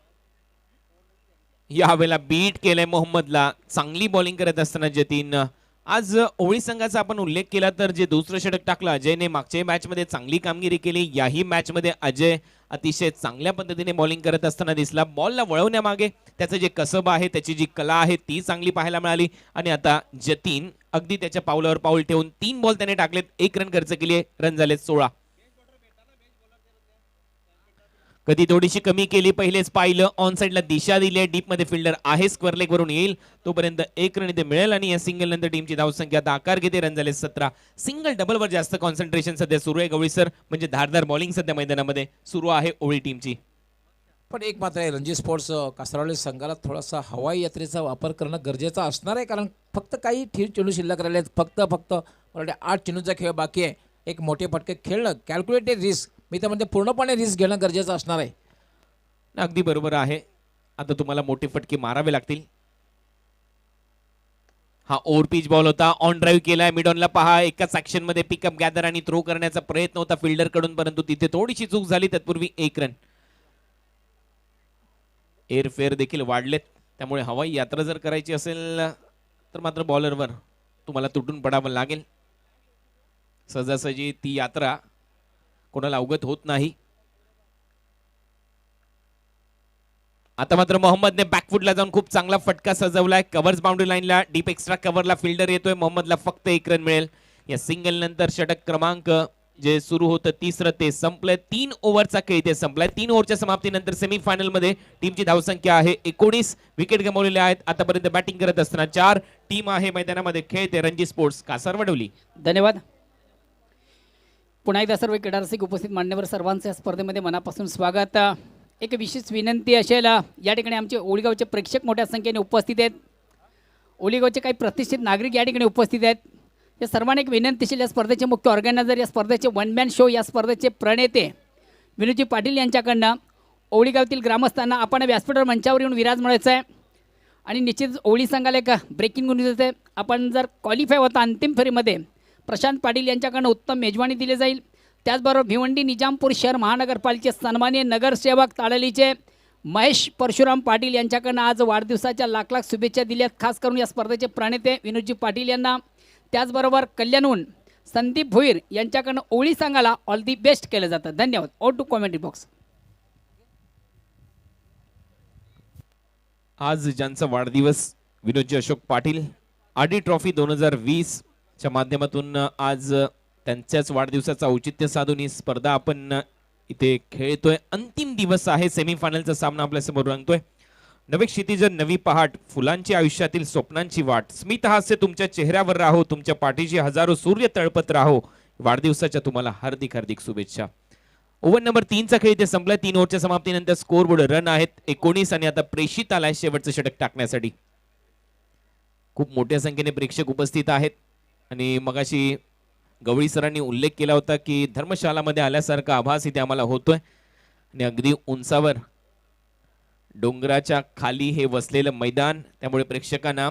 Speaker 5: यावेळेला बीट केलंय मोहम्मदला. चांगली बॉलिंग करत असताना जतीन. आज ओळी संघाचा आपण उल्लेख केला तर जे दुसरं षटक टाकलं अजयने, मागच्या मॅच मध्ये चांगली कामगिरी केली. याही मॅच मध्ये अजय अतिशय चांगल्या पद्धतीने बॉलिंग करत असताना दिसला. बॉलला वळवण्यामागे त्याचं जे कसब आहे, त्याची जी कला आहे ती चांगली पाहायला मिळाली. आणि आता जतीन अगदी त्याच्या पावलावर पाऊल ठेवून 3 बॉल त्याने टाकलेत, 1 रन खर्च केली, रन झालेत 16. कधी थोडीशी कमी केली, पहिलेच पाहिलं, ऑन साइडला दिशा दिली आहे, डीप मध्ये फिल्डर आहे, स्क्वेअर लेग वरून येईल तोपर्यंत 1 रन इथे मिळेल. आणि या सिंगल नंतर टीमची धावसंख्या आता आकार घेते, रन झाले 17. सिंगल डबल वर जास्त कॉन्सन्ट्रेशन सध्या सुरू आहे गवळी सर, म्हणजे धारदार बॉलिंग सध्या मैदानामध्ये सुरू आहे ओळी टीमची.
Speaker 3: पण एक मात्र आहे, रणजी स्पोर्ट्स कासारवाडी संघाला थोडासा हवाई यात्रेचा वापर करणं गरजेचं असणार आहे, कारण फक्त काही चेंडू शिल्लक राहिले आहेत. फक्त मला वाटतं 8 चेंडूचा खेळ बाकी आहे. एक मोठे फटके खेळणं, कॅल्क्युलेटेड रिस्क, मी त्यामध्ये पूर्णपणे रिस्क घेणं गरजेचं असणार आहे.
Speaker 5: अगदी बरोबर आहे. आता तुम्हाला मोठे फटके मारावे लागतील. हा ओव्हर पिच बॉल होता, ऑन ड्राईव्ह केलाय, मिड ऑनला पहा, एकाच ऍक्शन मध्ये पिकअप गॅदर आणि थ्रो करण्याचा प्रयत्न होता फिल्डर कडून, परंतु तिथे थोडीशी चूक झाली. तत्पूर्वी 1 रन. एअरफेअर देखील वाढलेत, त्यामुळे हवाई यात्रा जर करायची असेल तर मात्र बॉलरवर तुम्हाला तुटून पडावं लागेल. सहजासहजी ती यात्रा कोणाला अवगत होत नाही. आता मात्र मोहम्मदने बॅकफुटला जाऊन खूप चांगला फटका सजवलाय. कव्हर्स बाउंड्री लाईनला, डीप एक्स्ट्रा कव्हरला फिल्डर येतोय. मोहम्मदला फक्त 1 रन मिळेल. या सिंगल नंतर षटक क्रमांक जे सुरू होतं तिसरं ते संपलंय. 3 ओव्हरचा खेळ ते संपलाय. 3 ओव्हरच्या समाप्तीनंतर सेमीफायनल मध्ये टीमची धावसंख्या आहे 19. विकेट गमावलेल्या आहेत. आतापर्यंत बॅटिंग करत असताना 4 टीम आहे मैदानामध्ये खेळते. रणजी स्पोर्ट्स कासारवडवली.
Speaker 2: धन्यवाद. पुन्हा एकदा सर्व क्रीडा रसिक उपस्थित मान्यवर सर्वांचे या स्पर्धेमध्ये मनापासून स्वागत. एक विशेष विनंती असेल, या ठिकाणी आमचे ओळीगावचे प्रेक्षक मोठ्या संख्येने उपस्थित आहेत. ओळीगावचे काही प्रतिष्ठित नागरिक या ठिकाणी उपस्थित आहेत. या सर्वांना एक विनंती असेल, या स्पर्धेचे मुख्य ऑर्गनायझर, या स्पर्धेचे वन मॅन शो, या स्पर्धेचे प्रणेते विनोदजी पाटील यांच्याकडनं ओळीगावातील ग्रामस्थांना आपण व्यासपीठावर मंचावर येऊन विराजमानायचं आहे. आणि निश्चित ओळी संघाला एक ब्रेकिंग न्यूज आहे, आपण जर क्वालिफाय होता अंतिम फेरीमध्ये प्रशांत पाटील यांच्याकडनं उत्तम मेजवानी दिली जाईल. त्याचबरोबर भिवंडी निजामपूर शहर महानगरपालिकेचे सन्माननीय नगरसेवक ताडलीचे महेश परशुराम पाटील यांच्याकडनं आज वाढदिवसाच्या लाख लाख शुभेच्छा दिल्यात, खास करून या स्पर्धेचे प्रणेते विनोदजी पाटील यांना. त्याचबरोबर कल्याणहून संदीप भोईर यांच्याकडनं ओळी संघाला ऑल दी बेस्ट केलं जातं. धन्यवाद. All to commentary box.
Speaker 5: आज ज्यांचा वाढदिवस विनोदजी अशोक पाटील, आडी ट्रॉफी 2020 च्या माध्यमातून आज त्यांच्याच वाढदिवसाचा औचित्य साधून ही स्पर्धा आपण इथे खेळतोय. अंतिम दिवस आहे, सेमीफायनलचा सामना आपल्या समोर रंगतोय. नवे क्षितिज, नवी पहाट, फुलांची आयुष्यातील स्वप्नांची वाट, स्मित हास्य तुमच्या चेहऱ्यावर राहो, तुमच्या पाठीशी हजारो सूर्य तळपत राहो. वाढदिवसाच्या तुम्हाला हार्दिक हार्दिक शुभेच्छा. ओव्हर नंबर 3 चा खेळ इथे संपलाय. 3 ओव्हरच्या समाप्तीनंतर स्कोरबोर्ड रन आहेत 19 आणि आता प्रेषित आलाय शेवटचं षटक टाकण्यासाठी. खूप मोठ्या संख्येने प्रेक्षक उपस्थित आहेत आणि मगाशी गवळी सरांनी उल्लेख केला होता की धर्मशालामध्ये आल्यासारखा आभास इथे आम्हाला होतोय. आणि अगदी उंचावर डोंगराच्या खाली हे वसलेलं मैदान, त्यामुळे प्रेक्षकांना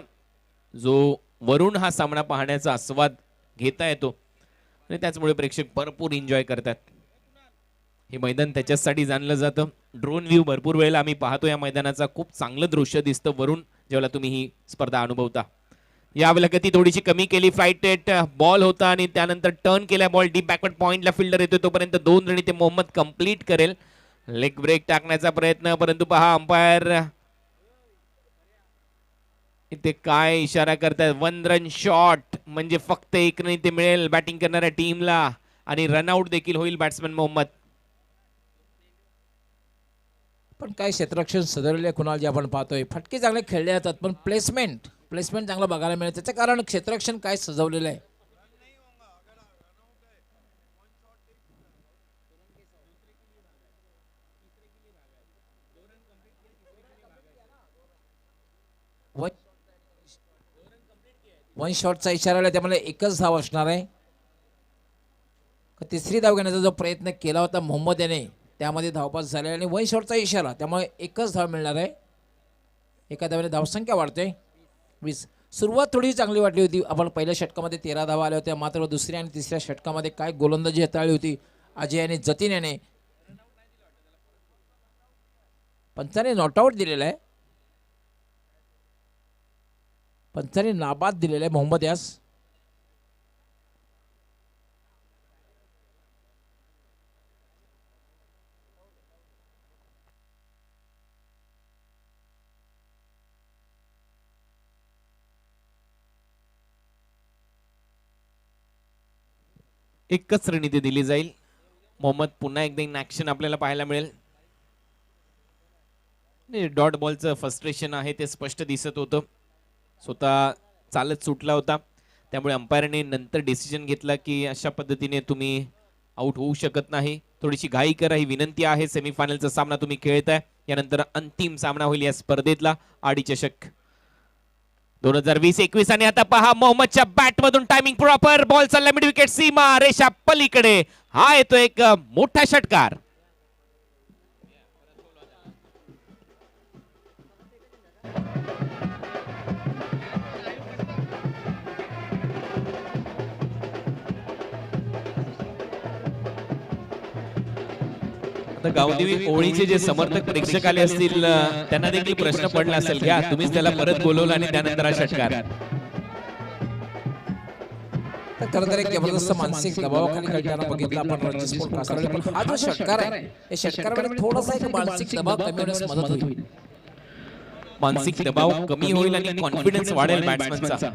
Speaker 5: जो वरून हा सामना पाहण्याचा आस्वाद घेता येतो आणि त्याचमुळे प्रेक्षक भरपूर एन्जॉय करतात. हे मैदान त्याच्यासाठी जाणलं जातं. ड्रोन व्ह्यू भरपूर वेळेला आम्ही पाहतो या मैदानाचा. खूप चांगलं दृश्य दिसतं वरून जेव्हा तुम्ही ही स्पर्धा अनुभवता. यावेळेला गती थोडीशी कमी केली. फ्लाइटेट बॉल होता आणि त्यानंतर टर्न केला बॉल, डीप बॅकवर्ड पॉइंटला फिल्डर येतो, तोपर्यंत 2 रन इथे मोहम्मद कंप्लीट करेल. लेग ब्रेक टाकण्याचा प्रयत्न, परंतु पहा अंपायर इथे काय इशारा करतात. 1 रन शॉट म्हणजे फक्त 1 रन इथे मिळेल बॅटिंग करणाऱ्या टीमला आणि रनआउट देखील होईल बॅट्समन मोहम्मद.
Speaker 3: पण काय क्षेत्ररक्षण सदरले कुणाल जे आपण पाहतोय, फटके चांगले खेळले जातात पण प्लेसमेंट चांगलं बघायला मिळेल. त्याचं कारण क्षेत्ररक्षण काय सजवलेलं आहे. वन शॉटचा इशारा आला, त्यामुळे एकच धाव असणार आहे. तिसरी धाव घेण्याचा जो प्रयत्न केला होता मोहम्मद याने, त्यामध्ये धावपास झाले आणि 1 शॉटचा इशारा, त्यामुळे एकच धाव मिळणार आहे. एका धावेने धावसंख्या वाढते 20. सुरुवात थोडी चांगली वाटली होती. आपण पहिल्या षटकामध्ये 13 धावा आल्या होत्या, मात्र दुसऱ्या आणि तिसऱ्या षटकामध्ये काय गोलंदाजी हाताळली होती अजय आणि जतीन याने. पंचाने नॉट आऊट दिलेला आहे.
Speaker 4: पंचांनी नाबाद दिलेला आहे मोहम्मद यास.
Speaker 5: एकच रणनीती दिली जाईल. मोहम्मद पुन्हा एकदा इन ऍक्शन आपल्याला पाहायला मिळेल. डॉट बॉलचं फ्रस्ट्रेशन आहे ते स्पष्ट दिसत होतं. स्वतः चालत सुटला होता, त्यामुळे अंपायरने नंतर डिसिजन घेतला की अशा पद्धतीने तुम्ही आउट होऊ शकत नाही. थोडीशी घाई करा ही विनंती आहे. सेमीफायनलचा सामना तुम्ही खेळताय, यानंतर अंतिम सामना होईल या स्पर्धेतला आडी चषक 2020-21. आणि आता पहा मोहम्मदच्या बॅट मधून टायमिंग प्रॉपर, बॉल चालला मिड विकेट सीमा रेषा पलीकडे. हा येतो एक मोठा षटकार. आता गावदेवी ओळीचे जे समर्थक प्रेक्षक आले असतील त्यांना देखील प्रश्न पडला असेल, घ्या तुम्हीच त्याला परत बोलवलं आणि त्यानंतर हा षटकार.
Speaker 4: तर खरं तर एक जबरदस्त मानसिक दबावाखाली खेळताना बघितलं आपण रणजी स्पोर्ट कासारवली. पण हा जो षटकार आहे या षटकारामध्ये थोडासा एक मानसिक दबाव कमी होण्यास मदत होईल.
Speaker 5: मानसिक दबाव कमी होईल आणि कॉन्फिडन्स वाढेल बॅट्समनचा.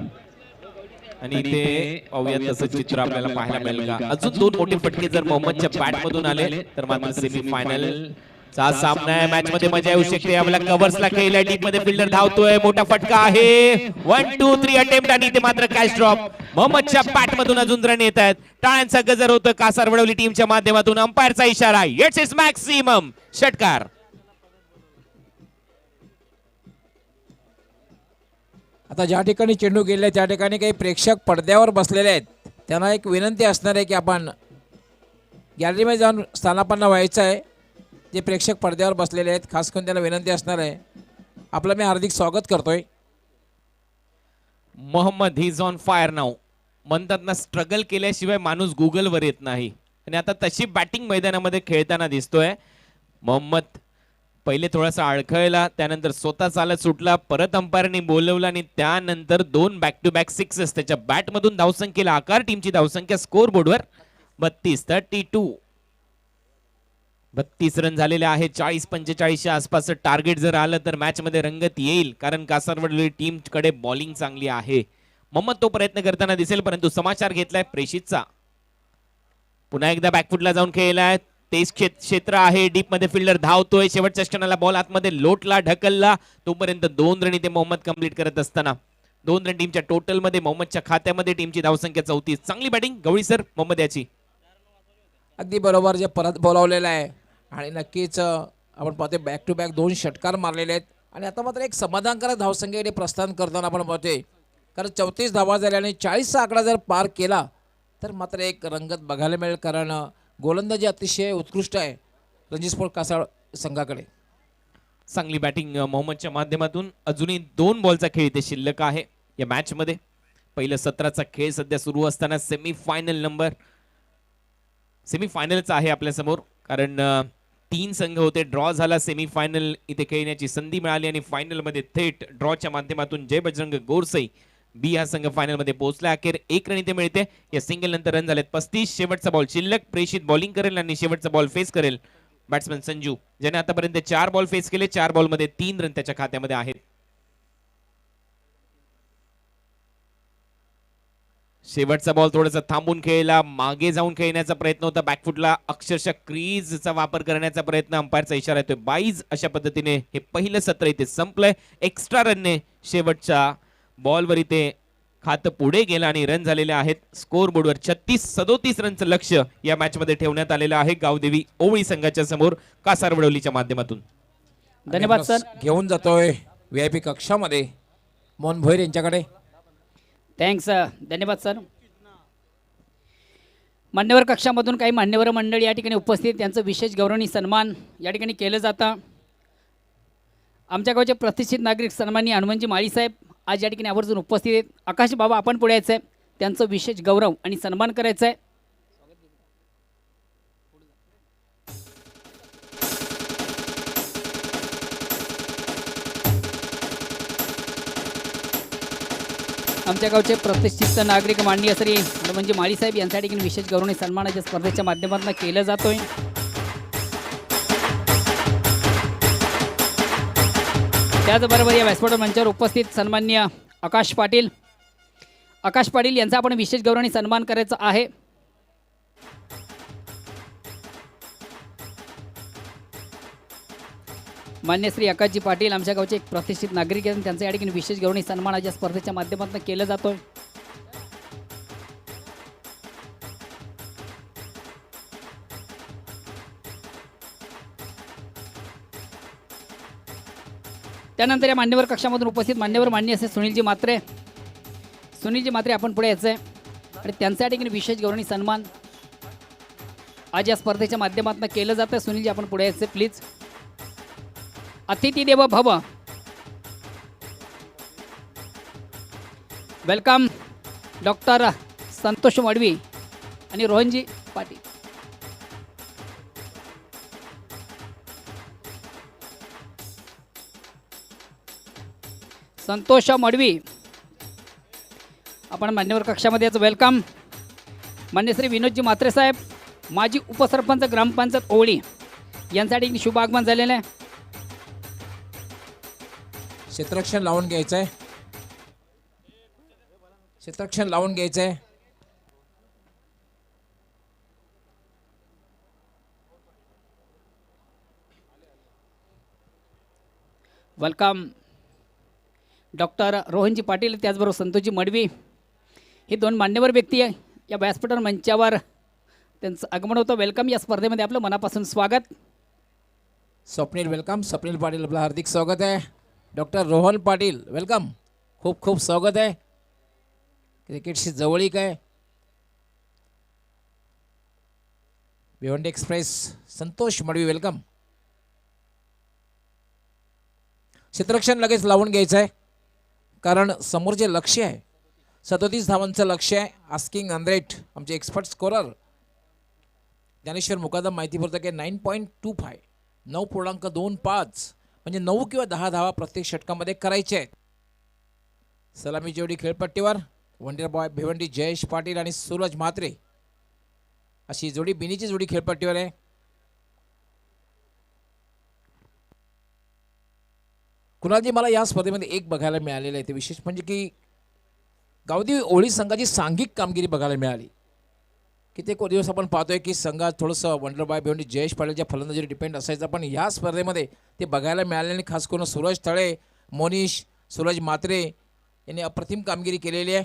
Speaker 5: आणि इथे पाहूयात तसं चित्र आपल्याला पाहायला मिळेल का. अजून 2 मोठे फटके जर मोहम्मदच्या बॅट मधून आले तर मात्र सेमीफायनल चा सामना आहे. मॅच मध्ये मजा येऊ शकते. आपल्या कव्हर्सला खेळलाय, डीप मध्ये फिल्डर धावतोय, मोठा फटका आहे. 1 2 3 अटेम्प्ट आणि इथे मात्र कॅच ड्रॉप. मोहम्मदच्या बॅट मधून अजून रन येत आहेत. टाळ्यांचा गजर होतोय कासारवडवली टीमच्या माध्यमातून. अंपायरचा इशारा, इट्स इज मॅक्सिमम षटकार.
Speaker 4: आता ज्या ठिकाणी चेंडू गेले त्या ठिकाणी काही प्रेक्षक पडद्यावर बसलेले आहेत. त्यांना एक विनंती असणार आहे की आपण गॅलरीमध्ये जाऊन स्थानापन्न व्हायचं आहे. जे प्रेक्षक पडद्यावर बसलेले आहेत खास करून त्यांना विनंती असणार आहे. आपलं मी हार्दिक स्वागत करतोय.
Speaker 5: Mohammed he is on fire now. म्हणतात ना, स्ट्रगल केल्याशिवाय माणूस गुगलवर येत नाही. आणि आता तशी बॅटिंग मैदानामध्ये खेळताना दिसतोय. मोहम्मद पहिले थोडासा अडखळला, त्यानंतर स्वतः चालत सुटला, परत अंपायरने बोलवलं आणि त्यानंतर 2 बॅक टू बॅक सिक्सेस त्याच्या बॅटमधून धावसंख्येला आकार. टीमची धावसंख्या स्कोर बोर्डवर 32 रन झालेले आहे. 40-45च्या आसपास टार्गेट जर आलं तर मॅच मध्ये रंगत येईल, कारण कासारवडली टीमकडे बॉलिंग चांगली आहे. मोहम्मद तो प्रयत्न करताना दिसेल, परंतु समाचार घेतलाय प्रेषितचा. पुन्हा एकदा बॅकफुटला जाऊन खेळलाय. तेच क्षेत्र आहे, डीप मध्ये फिल्डर धावतोय. शेवटच्या क्षणाला बॉल आतमध्ये लोटला, ढकलला. तोपर्यंत 2 रन इथे मोहम्मद कंप्लीट करत असताना 2 रन टीमच्या टोटल मध्ये, मोहम्मदच्या खात्यामध्ये. टीमची धावसंख्या 34. चांगली बॅटिंग गवळी सर मोहम्मद याची.
Speaker 4: अगदी बरोबर, जे परत बोलावलेलं आहे. आणि नक्कीच आपण पाहतोय बॅक टू बॅक 2 षटकार मारलेले आहेत. आणि आता मात्र एक समाधानकारक धावसंख्येकडे प्रस्थान करताना आपण पाहतोय, कारण 34 धावा झाल्या आणि 40चा आकडा जर पार केला तर मात्र एक रंगत बघायला मिळेल. कारण गोलंदाजी अतिशय उत्कृष्ट आहे रणजी स्पोर्ट कासार संघाकडे.
Speaker 5: चांगली बॅटिंग मोहम्मदच्या माध्यमातून. अजूनही 2 बॉलचा खेळ इथे शिल्लक आहे या मॅच मध्ये. पहिलं 17चा खेळ सध्या सुरू असताना सेमीफायनलचा आहे आपल्या समोर, कारण 3 संघ होते. ड्रॉ झाला, सेमीफायनल इथे खेळण्याची संधी मिळाली आणि फायनल मध्ये थेट ड्रॉच्या माध्यमातून जय बजरंग गोरसई बी हा संघ फायनल मध्ये पोहोचला. अखेर 1 रन इथे मिळते. या सिंगल नंतर रन झालेत 35. शेवटचा बॉल शिल्लक. प्रेषित बॉलिंग करेल आणि शेवटचा बॉल फेस करेल बॅट्समन संजू, ज्याने आतापर्यंत 4 बॉल फेस केले. 4 बॉल मध्ये 3 रन त्याच्या खात्यामध्ये आहेत. शेवटचा बॉल थोडासा थांबून खेळला, मागे जाऊन खेळण्याचा प्रयत्न होता. बॅकफुटला अक्षरशः क्रीजचा वापर करण्याचा प्रयत्न. अंपायरचा इशारा येतोय 22. अशा पद्धतीने हे पहिलं सत्र इथे संपलंय. एक्स्ट्रा रनने शेवटच्या बॉलवर इथे खातं पुढे गेलं आणि रन झालेले आहेत. स्कोर बोर्डवर 36-37 रनचं लक्ष या मॅच मध्ये ठेवण्यात आलेलं आहे गावदेवी ओवळी संघाच्या समोर कासारवडवलीच्या माध्यमातून.
Speaker 2: धन्यवाद सर.
Speaker 4: घेऊन जातोय VIP कक्षामध्ये मोहन भोईर यांच्याकडे.
Speaker 2: थँक्स, धन्यवाद सर. मान्यवर कक्षामधून काही मान्यवर मंडळी या ठिकाणी उपस्थित, त्यांचं विशेष गौरवणी सन्मान या ठिकाणी केलं जातं. आमच्या गावचे प्रतिष्ठित नागरिक सन्माननीय हनुमानजी माळी साहेब आज या ठिकाणी आवर्जून उपस्थित आहेत. आकाश बाबा आपण पुढे यायचं आहे, त्यांचं विशेष गौरव आणि सन्मान करायचं आहे. आमच्या गावचे प्रतिष्ठित नागरिक माननीय श्री म्हणजे माळीसाहेब यांच्या ठिकाणी विशेष गौरवणी सन्मानाच्या स्पर्धेच्या माध्यमातून केलं जातोय. त्याचबरोबर या व्यासपीठ मंचावर उपस्थित सन्माननीय आकाश पाटील यांचा आपण विशेष गौरवणी सन्मान करायचा आहे. मान्य श्री आकाशजी पाटील आमच्या गावचे एक प्रतिष्ठित नागरिक आहेत. त्यांचा या ठिकाणी विशेष गौरवणी सन्मानाच्या स्पर्धेच्या माध्यमातून केलं जातोय. त्यानंतर या मान्यवर कक्षामधून उपस्थित मान्यवर मान्य असे सुनीलजी म्हात्रे आपण पुढे यायचं आहे आणि त्यांच्या ठिकाणी विशेष गौरवणी सन्मान आज या स्पर्धेच्या माध्यमातून केलं जातं. सुनीलजी आपण पुढे यायचं प्लीज. अतिथी देव भव. वेलकम डॉक्टर संतोष मडवी आणि रोहनजी पाटील. संतोष मडवी आपण मान्यवर कक्षामध्ये याचं वेलकम. मान्य श्री विनोदजी म्हात्रे साहेब माजी उपसरपंच ग्रामपंचायत ओवळी यांसाठी शुभ आगमन झालेलं आहे.
Speaker 3: क्षेत्ररक्षण लावून घ्यायचंय. क्षेत्ररक्षण लावून घ्यायचंय.
Speaker 2: वेलकम डॉक्टर रोहनजी पाटील त्याचबरोबर संतोषजी मडवी हे दोन मान्यवर व्यक्ती आहे या व्यासपीठ मंचावर त्यांचं आगमन होतं. वेलकम. या स्पर्धेमध्ये आपलं मनापासून स्वागत.
Speaker 3: स्वप्नील वेलकम. स्वप्नील पाटील आपलं हार्दिक स्वागत आहे. Doctor Rohan Patil welcome. खूप खूप स्वागत आहे. क्रिकेटशी जवळीक आहे. Bhiwandi express Santosh Madavi welcome. क्षेत्ररक्षण लगेच लावून घ्यायचं आहे कारण समोर जे लक्ष्य आहे 37 धावांचं लक्ष्य आहे. आस्किंग अनरेट आमचे एक्सपर्ट स्कोरर ज्ञानेश्वर मुकादम माहिती पुरतं की 9.25 9.25 म्हणजे 9 किंवा 10 धावा प्रत्येक षटकामध्ये करायचे आहेत. सलामी जोडी खेळपट्टीवर वंडर बॉय भिवंडी जयेश पाटील आणि सूरज म्हात्रे अशी जोडी बिनीची जोडी खेळपट्टीवर आहे. कुणालजी मला या स्पर्धेमध्ये एक बघायला मिळालेलं आहे ते विशेष म्हणजे की गावदेवी ओळी संघाची सांघिक कामगिरी बघायला मिळाली. कित्येक दिवस आपण पाहतोय की संघात थोडंसं वंडर बॉय भिवंडी जयेश पाटीलच्या फलंदाजीवर डिपेंड असायचं पण या स्पर्धेमध्ये ते बघायला मिळाले आणि खास करून सूरज तळे मोनिश सूरज म्हात्रे यांनी अप्रतिम कामगिरी केलेली आहे.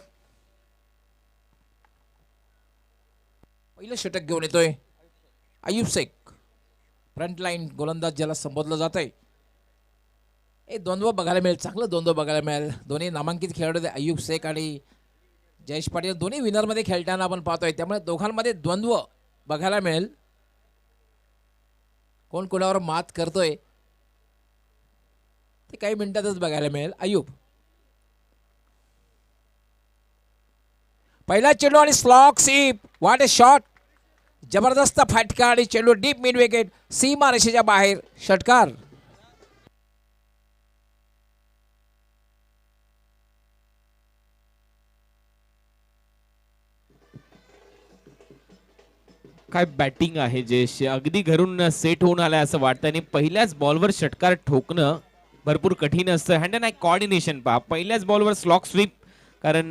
Speaker 3: पहिलं षटक घेऊन येतोय अय्यूब शेख फ्रंटलाईन गोलंदाज ज्याला संबोधलं जात आहे. हे द्वंद्व बघायला मिळेल. चांगलं द्वंद्व बघायला मिळेल. दोन्ही नामांकित खेळाडू होते अय्यूब शेख आणि जयेश पाटील दोन्ही विनरमध्ये खेळताना आपण पाहतोय त्यामुळे दोघांमध्ये द्वंद्व बघायला मिळेल. कोण कोणावर मात करतोय ते काही मिनिटातच बघायला मिळेल. अय्यूब पहिला चेंडू आणि स्लॉक सीप व्हॉट ए शॉट. जबरदस्त फाटका आणि चेंडू डीप मिड विकेट सीमा रेषेच्या बाहेर षटकार.
Speaker 5: काय बॅटिंग आहे जयेश. अगदी घरून सेट होऊन आलाय असं वाटतं आणि पहिल्याच बॉलवर षटकार ठोकणं भरपूर कठीण असतं. हँड अँड आय कॉर्डिनेशन पहा. पहिल्याच बॉलवर स्लॉक स्वीप कारण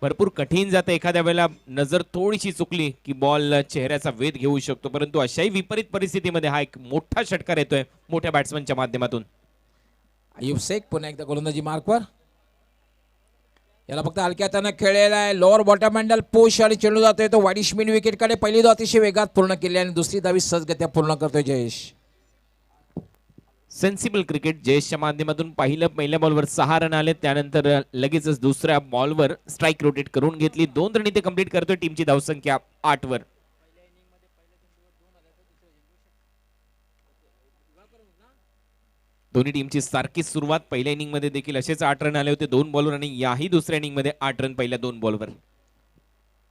Speaker 5: भरपूर कठीण जातं. एखाद्या वेळेला नजर थोडीशी चुकली की बॉल चेहऱ्याचा वेध घेऊ शकतो परंतु अशाही विपरीत परिस्थितीमध्ये हा एक मोठा षटकार येतोय मोठ्या बॅट्समनच्या माध्यमातून.
Speaker 3: अय्यूब शेख पुन्हा एकदा गोलंदाजी मार्कवर. याला फक्त हलक्या हाताने खेळलेला आहे. लोअर बॉटम हँडल पुश आणि चेंडू जातोय तो वाईडिश मिड विकेटकडे. पहिली धाव अतिशय वेगात पूर्ण केली आणि दुसरी धावी सहजगत्या पूर्ण करतोय जयेश.
Speaker 5: सेन्सिबल क्रिकेट जयेशच्या माध्यमातून पहिल्या बॉलवर 6 रन आले. त्यानंतर लगेचच दुसऱ्या बॉलवर स्ट्राईक रोटेट करून घेतली. 2 रन इथे कंप्लीट करतोय. टीमची धावसंख्या 8 वर. दोन्ही टीमची सारखीच सुरुवात. पहिल्या इनिंग मध्ये देखील असेच 8 रन आले होते 2 बॉलवर आणि याही दुसऱ्या इनिंग मध्ये 8 रन पहिल्या 2 बॉलवर.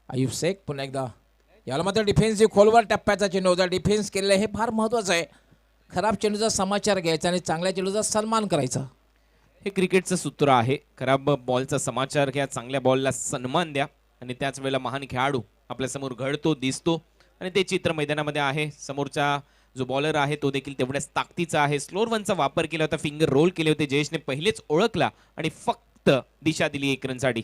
Speaker 3: अय्यूब शेख पुन्हा एकदा. याला मात्र डिफेन्सिव्ह खोलवर टप्प्याचा चेंडू होता. डिफेन्स केलेला हे फार महत्वाचं आहे. खराब चेंडूचा समाचार घ्यायचा आणि चांगल्या चेंडूचा सन्मान करायचा.
Speaker 5: हे क्रिकेटचं सूत्र आहे. खराब बॉलचा समाचार घ्या, चांगल्या बॉलला सन्मान द्या आणि त्याच वेळेला महान खेळाडू आपल्या समोर घडतो दिसतो आणि ते चित्र मैदानामध्ये आहे. समोरचा जो बॉलर आहे तो देखील तेवढ्याच ताकदीचा आहे. स्लोअर वनचा वापर केला होता, फिंगर रोल केले होते. जयेशने पहिलेच ओळखला आणि फक्त दिशा दिली 1 रनसाठी.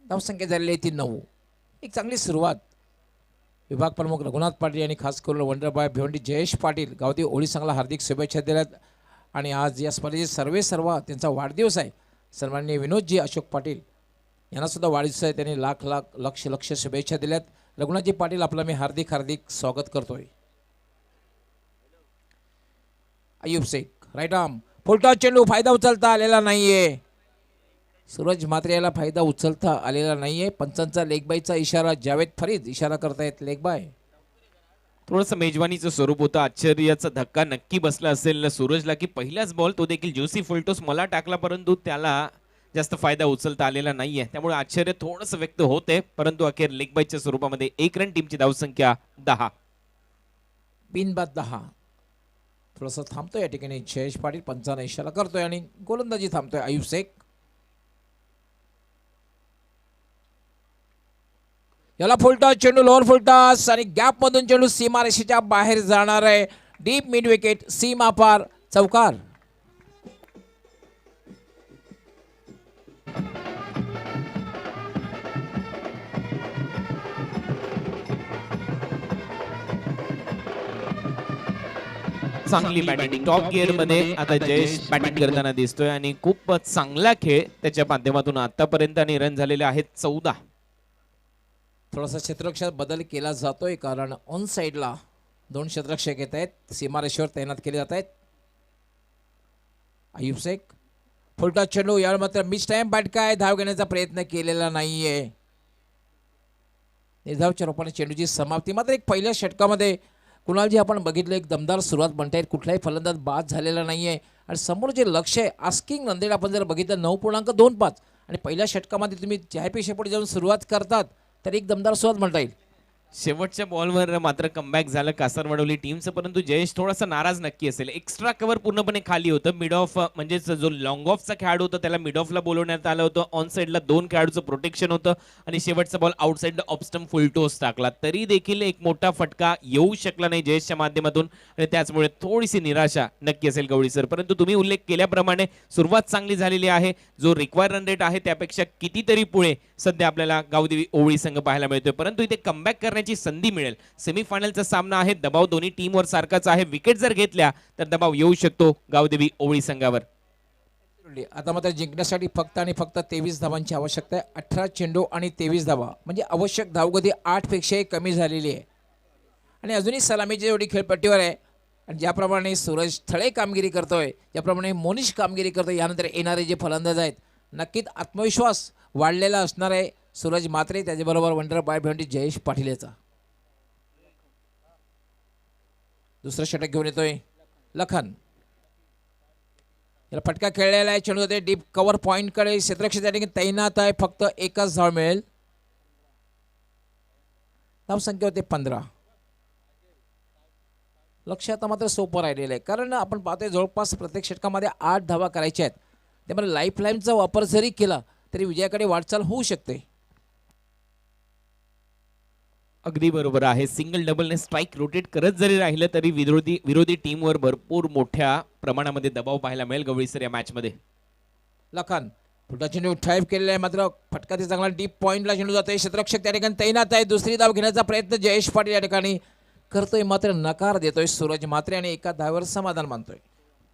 Speaker 3: धावसंख्या झालेली आहे ती 9. एक चांगली सुरुवात विभाग प्रमुख रघुनाथ पाटील यांनी खास करून वंडरबॉय भिवंडी जयेश पाटील गावठी ओळी संघाला हार्दिक शुभेच्छा दिल्यात. आणि आज या स्पर्धेचे सर्व त्यांचा वाढदिवस आहे. सन्माननीय विनोदजी अशोक पाटील यांना सुद्धा वाढदिवस आहे. त्यांनी लाख लक्ष शुभेच्छा दिल्यात. रघुनाथजी पाटील आपलं मी हार्दिक स्वागत करतोय. अय्यूब शेख राईट आर्म फुलटॉस चेंडू, फायदा उचलता आलेला नाहीये. सूरज मात्रे याला फायदा उचलता आलेला नाहीये. पंचांचा लेगबायचा इशारा, जावेद फरीद इशारा करतायत लेगबाय.
Speaker 5: थोडंसं मेजवानीचं स्वरूप होतं. आश्चर्याचा धक्का नक्की बसला असेल सूरजला की पहिलाच बॉल तो देखील जोसी फुलटॉस मला टाकला, परंतु त्याला जास्त फायदा उचलता आलेला नाहीये. त्यामुळे आश्चर्य थोडंसं व्यक्त होते, परंतु अखेर लेग बायच्या स्वरूपामध्ये 1 रन. टीमची धावसंख्या 10.
Speaker 3: बिनबाद 10. थोडंसं थांबतोय या ठिकाणी जयेश पाटील, पंचांना इशारा करतोय आणि गोलंदाजी थांबतोय अय्यूब शेख. याला फुलटॉस चेंडू, लोअर फुलटॉस आणि गॅप मधून चेंडू सीमारेषेच्या बाहेर जाणार आहे. डीप मिड विकेट, सीमा पार, चौकार.
Speaker 5: चांगली बॅटिंग टॉप गिअर मध्ये आता जयेश बॅटिंग करताना दिसतोय आणि खूप चांगला खेळ त्याच्या माध्यमातून आतापर्यंत आणि रन झालेले आहेत 14.
Speaker 3: थोडासा क्षेत्ररक्षणात बदल केला जातोय कारण ऑन साइडला 2 क्षेत्ररक्षक येत आहेत, सीमारेषेवर तैनात केले जात आहेत. अय्यूब शेख फुलटॉस चेंडू, यावेळी मात्र मिस टाइम बॅटकाय, धाव घेण्याचा प्रयत्न केलेला नाहीये. निर्धावच्या रूपाने चेंडूची समाप्ती. मात्र एक पहिल्या षटकामध्ये कुणालजी आपण बघितलं एक दमदार सुरुवात म्हणता येईल. कुठलाही फलंदाज बाद झालेला नाहीये आणि समोर जे लक्ष आहे आस्किंग नंदेड आपण जर बघितलं 9.25 आणि पहिल्या षटकामध्ये तुम्ही चायपी शेपटी जाऊन सुरुवात करतात तर एक दमदार सुरुवात म्हणता येईल.
Speaker 5: शेवटच्या बॉलवर मात्र कमबॅक झालं कासारवडवली टीमचं, परंतु जयेश थोडासा नाराज नक्की असेल. एक्स्ट्रा कव्हर पूर्णपणे खाली होतं. मिड ऑफ म्हणजेच जो लॉंग ऑफचा खेळाडू होता त्याला मिड ऑफला बोलवण्यात आलं होतं. ऑन साईडला 2 खेळाडूचं प्रोटेक्शन होतं आणि शेवटचा बॉल आउटसाईडला ऑफस्टंप फुलटॉस टाकला. तरी देखील एक मोठा फटका येऊ शकला नाही जयेशच्या माध्यमातून आणि त्याचमुळे थोडीशी निराशा नक्की असेल गवळी सर. परंतु तुम्ही उल्लेख केल्याप्रमाणे सुरुवात चांगली झालेली आहे. जो रिक्वायर रन रेट आहे त्यापेक्षा कितीतरी पुढे सध्या आपल्याला गावदेवी ओवळी संघ पाहायला मिळतोय, परंतु इथे कमबॅक करण्याची संधी मिळेल. सेमीफायनलचा सामना आहे. दबाव दोन्ही टीमवर सारखाच आहे. विकेट जर घेतल्या तर दबाव येऊ शकतो गावदेवी ओवळी संघावर.
Speaker 3: आता मात्र जिंकण्यासाठी फक्त आणि फक्त 23 धावांची आवश्यकता आहे. 18 चेंडू आणि 23 धावा म्हणजे आवश्यक धावगती 8 पेक्षाही कमी झालेली आहे आणि अजूनही सलामीची जोडी खेळपट्टीवर आहे. आणि ज्याप्रमाणे सूरज थळे कामगिरी करतोय, ज्याप्रमाणे मोनिश कामगिरी करतोय, यानंतर येणारे जे फलंदाज आहेत नक्कीच आत्मविश्वास वाढलेला असणार आहे सूरज मात्रे, त्याच्याबरोबर वंडरबॉय भिवंडी जयेश पाटील याचा. दुसरं षटक घेऊन येतोय लखन. याला फटका खेळलेला आहे. चेंडू जाते डीप कव्हर पॉइंटकडे, क्षेत्ररक्षक त्या ठिकाणी तैनात आहे. फक्त एकच धाव मिळेल. धावसंख्या होते 15. लक्ष आता मात्र सोपं राहिलेलं आहे कारण आपण पाहतोय जवळपास प्रत्येक षटकामध्ये 8 धावा करायच्या आहेत. त्यामुळे लाईफ लाईनचा वापर जरी केला तरी विजयाकडे वाटचाल होऊ शकते.
Speaker 5: अगदी बरोबर आहे. सिंगल डबलने स्ट्राईक रोटेट करत जरी राहिलं तरी विरोधी टीमवर भरपूर मोठ्या प्रमाणामध्ये दबाव पाहायला मिळेल गवळी सर या मॅच मध्ये.
Speaker 3: लखन फुटा चेंडू ठाईप केलेला आहे, मात्र फटका ते चांगला डीप पॉइंटला चेंडू जातोय. क्षेत्ररक्षक त्या ठिकाणी तैनात आहे. दुसरी धाव घेण्याचा प्रयत्न जयेश पाटील या ठिकाणी करतोय, मात्र नकार देतोय सूरज मात्रे आणि एका धावेवर समाधान मानतोय.